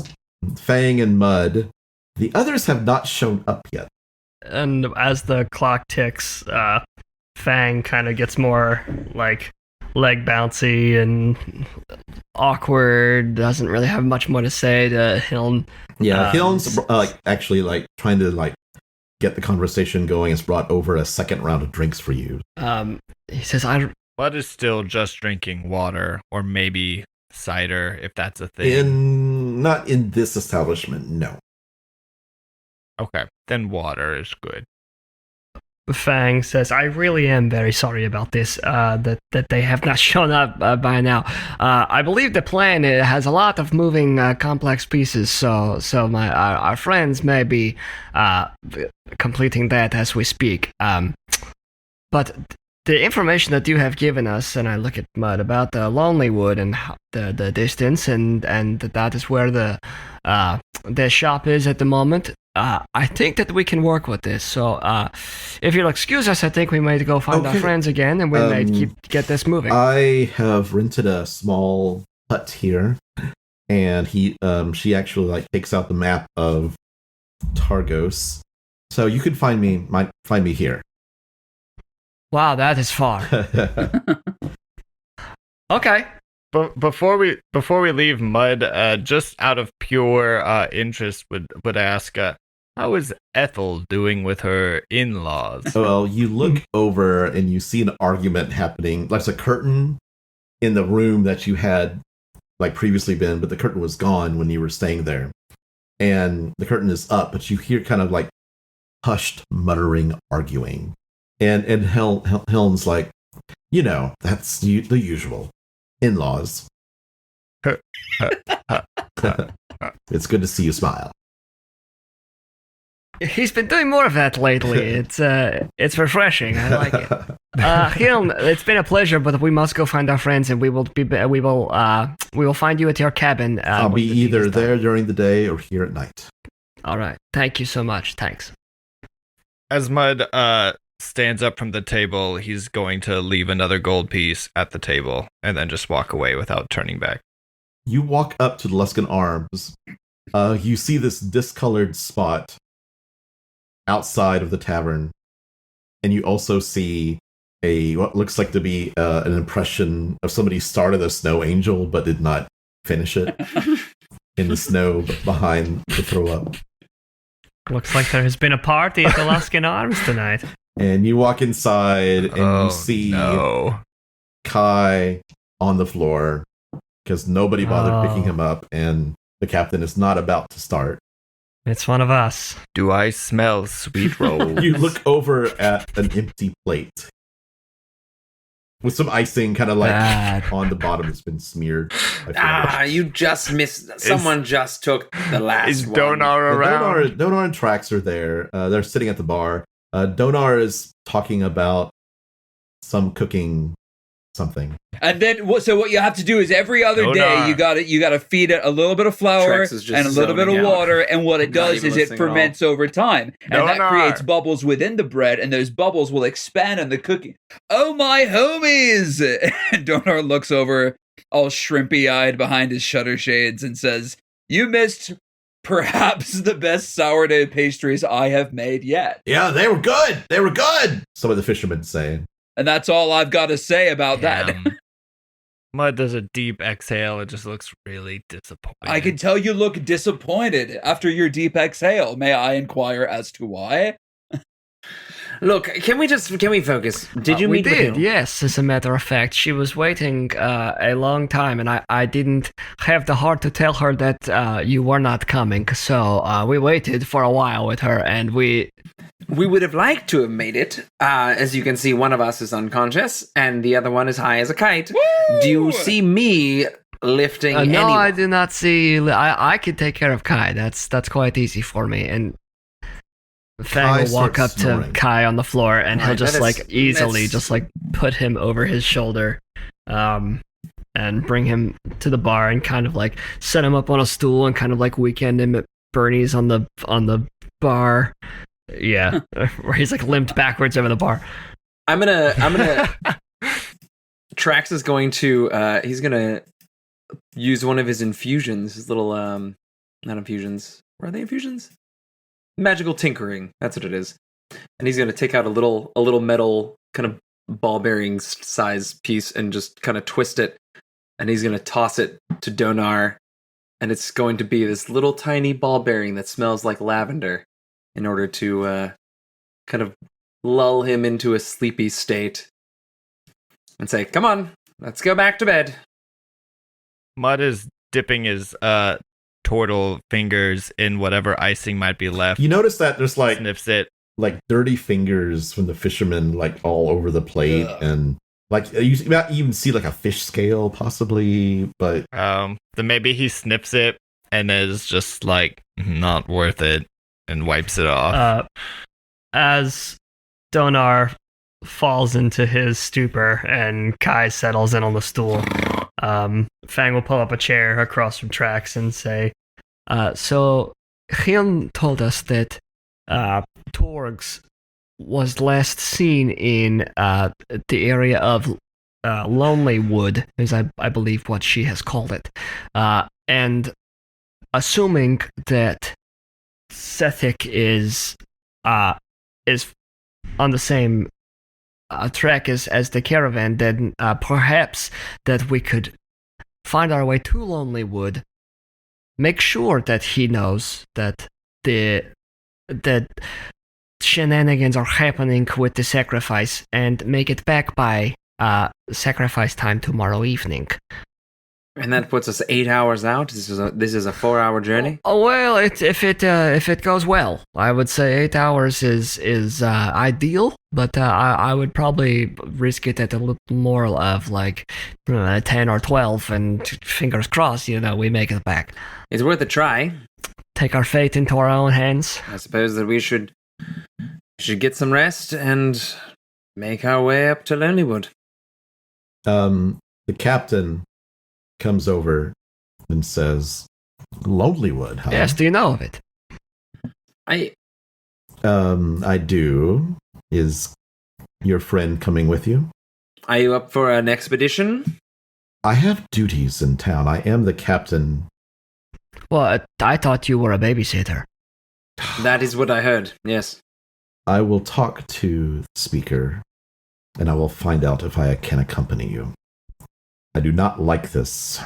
Fang and Mud. The others have not shown up yet. And as the clock ticks, Fang kind of gets more like leg bouncy and awkward. Doesn't really have much more to say to Hiln. Yeah, Hiln's actually like trying to like get the conversation going. It's brought over a second round of drinks for you. He says, Bud is still just drinking water, or maybe cider, if that's a thing. Not in this establishment, no. Okay, then water is good. Fang says, I really am very sorry about this, that they have not shown up by now. I believe the plan has a lot of moving complex pieces, so our friends may be completing that as we speak. But the information that you have given us, and I look at Mud, about the Lonelywood and the distance, and that is where the shop is at the moment. I think that we can work with this. So, if you'll excuse us, I think we might go find our friends again, and we may get this moving. I have rented a small hut here, and she actually like takes out the map of Targos, so you could find me here. wow, that is far. Okay. But before we leave, Mud, just out of pure interest, would ask, how is Ethel doing with her in-laws? Well, you look over and you see an argument happening. There's a curtain in the room that you had like previously been, but the curtain was gone when you were staying there. And the curtain is up, but you hear kind of like hushed muttering, arguing. And Helm's like, that's the usual. In-laws. It's good to see you smile. He's been doing more of that lately. It's refreshing. I like it. Hiln, it's been a pleasure, but we must go find our friends, and we will find you at your cabin. I'll be either there during the day or here at night. All right. Thank you so much. Thanks. As Mud stands up from the table, he's going to leave another gold piece at the table and then just walk away without turning back. You walk up to the Luskan Arms. You see this discolored spot outside of the tavern, and you also see what looks like to be an impression of somebody started a snow angel but did not finish it in the snow behind the throw up. Looks like there has been a party at the Luskan Arms tonight. And you walk inside and you see Kai on the floor because nobody bothered picking him up, and the captain is not about to start. It's one of us. Do I smell sweet rolls? You look over at an empty plate with some icing kind of like on the bottom that's been smeared. You just missed. Someone just took the last Is one. Donar around? Donar and Trax are there. They're sitting at the bar. Donar is talking about some cooking something. And then what you have to do is every other day you gotta feed it a little bit of flour and a little bit of water, and what it does is it ferments over time, and that creates bubbles within the bread, and those bubbles will expand in the cooking. Oh my homies! And Donar looks over all shrimpy-eyed behind his shutter shades and says, "You missed perhaps the best sourdough pastries I have made yet." Yeah, they were good. They were good. Some of the fishermen saying. And that's all I've got to say about that. Mud does a deep exhale. It just looks really disappointed. I can tell you look disappointed after your deep exhale. May I inquire as to why? Look, can we focus? Did you meet We did, with Hill? yes, as a matter of fact. She was waiting a long time, and I didn't have the heart to tell her that you were not coming. So we waited for a while with her, and we would have liked to have made it. As you can see, one of us is unconscious, and the other one is high as a kite. Woo! Do you see me lifting no, anyone? I do not see. I can take care of Kai. That's quite easy for me. And Fang will walk up to Kai on the floor, and he'll just easily just put him over his shoulder, and bring him to the bar, and kind of like set him up on a stool, and kind of like weekend him at Bernie's on the bar. Yeah, where he's like limped backwards over the bar. I'm gonna. Trax is going to. He's gonna use one of his infusions. His little not infusions. Were they infusions? Magical tinkering. That's what it is. And he's gonna take out a little metal kind of ball bearing size piece and just kind of twist it. And he's gonna toss it to Donar, and it's going to be this little tiny ball bearing that smells like lavender, in order to kind of lull him into a sleepy state and say, "Come on, let's go back to bed." Mud is dipping his turtle fingers in whatever icing might be left. You notice that there's sniffs it, like dirty fingers from the fishermen, like all over the plate, and like you might even see like a fish scale, possibly. But then maybe he sniffs it and is just like not worth it, and wipes it off. As Donar falls into his stupor and Kai settles in on the stool, Fang will pull up a chair across from Trax and say, so Hyun told us that Torgs was last seen in the area of Lonely Wood, is I believe what she has called it. And assuming that Sethik is on the same track as the caravan, then perhaps that we could find our way to Lonely Wood, make sure that he knows that that shenanigans are happening with the sacrifice, and make it back by sacrifice time tomorrow evening. And that puts us 8 hours out. This is a 4-hour journey. Oh well, if it goes well, I would say 8 hours is ideal. But I would probably risk it at a little more of like 10 or 12, and fingers crossed, we make it back. It's worth a try. Take our fate into our own hands. I suppose that we should get some rest and make our way up to Lonelywood. The captain comes over and says, Lonelywood, huh? Yes, do you know of it? I do. Is your friend coming with you? Are you up for an expedition? I have duties in town. I am the captain. Well, I thought you were a babysitter. That is what I heard, yes. I will talk to the speaker, and I will find out if I can accompany you. I do not like this.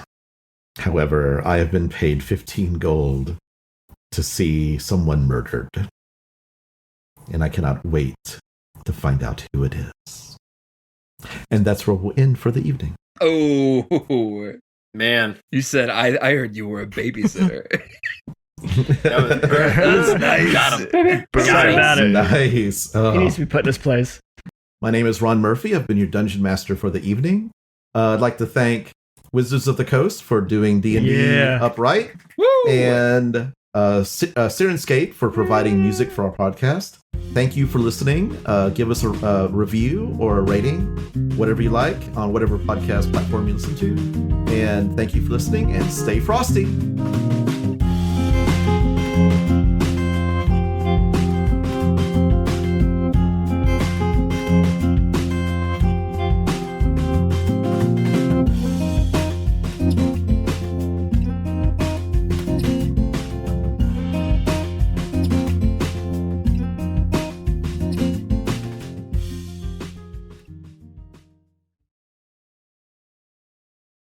However, I have been paid 15 gold to see someone murdered. And I cannot wait to find out who it is. And that's where we'll end for the evening. Oh, Man. you said I heard you were a babysitter. That was nice. Got him. Sorry about it. Nice. He needs to be put in his place. My name is Ron Murphy. I've been your dungeon master for the evening. I'd like to thank Wizards of the Coast for doing D&D upright. Woo! And Syrinscape for providing music for our podcast. Thank you for listening. Give us a review or a rating, whatever you like, on whatever podcast platform you listen to. And thank you for listening, and stay frosty.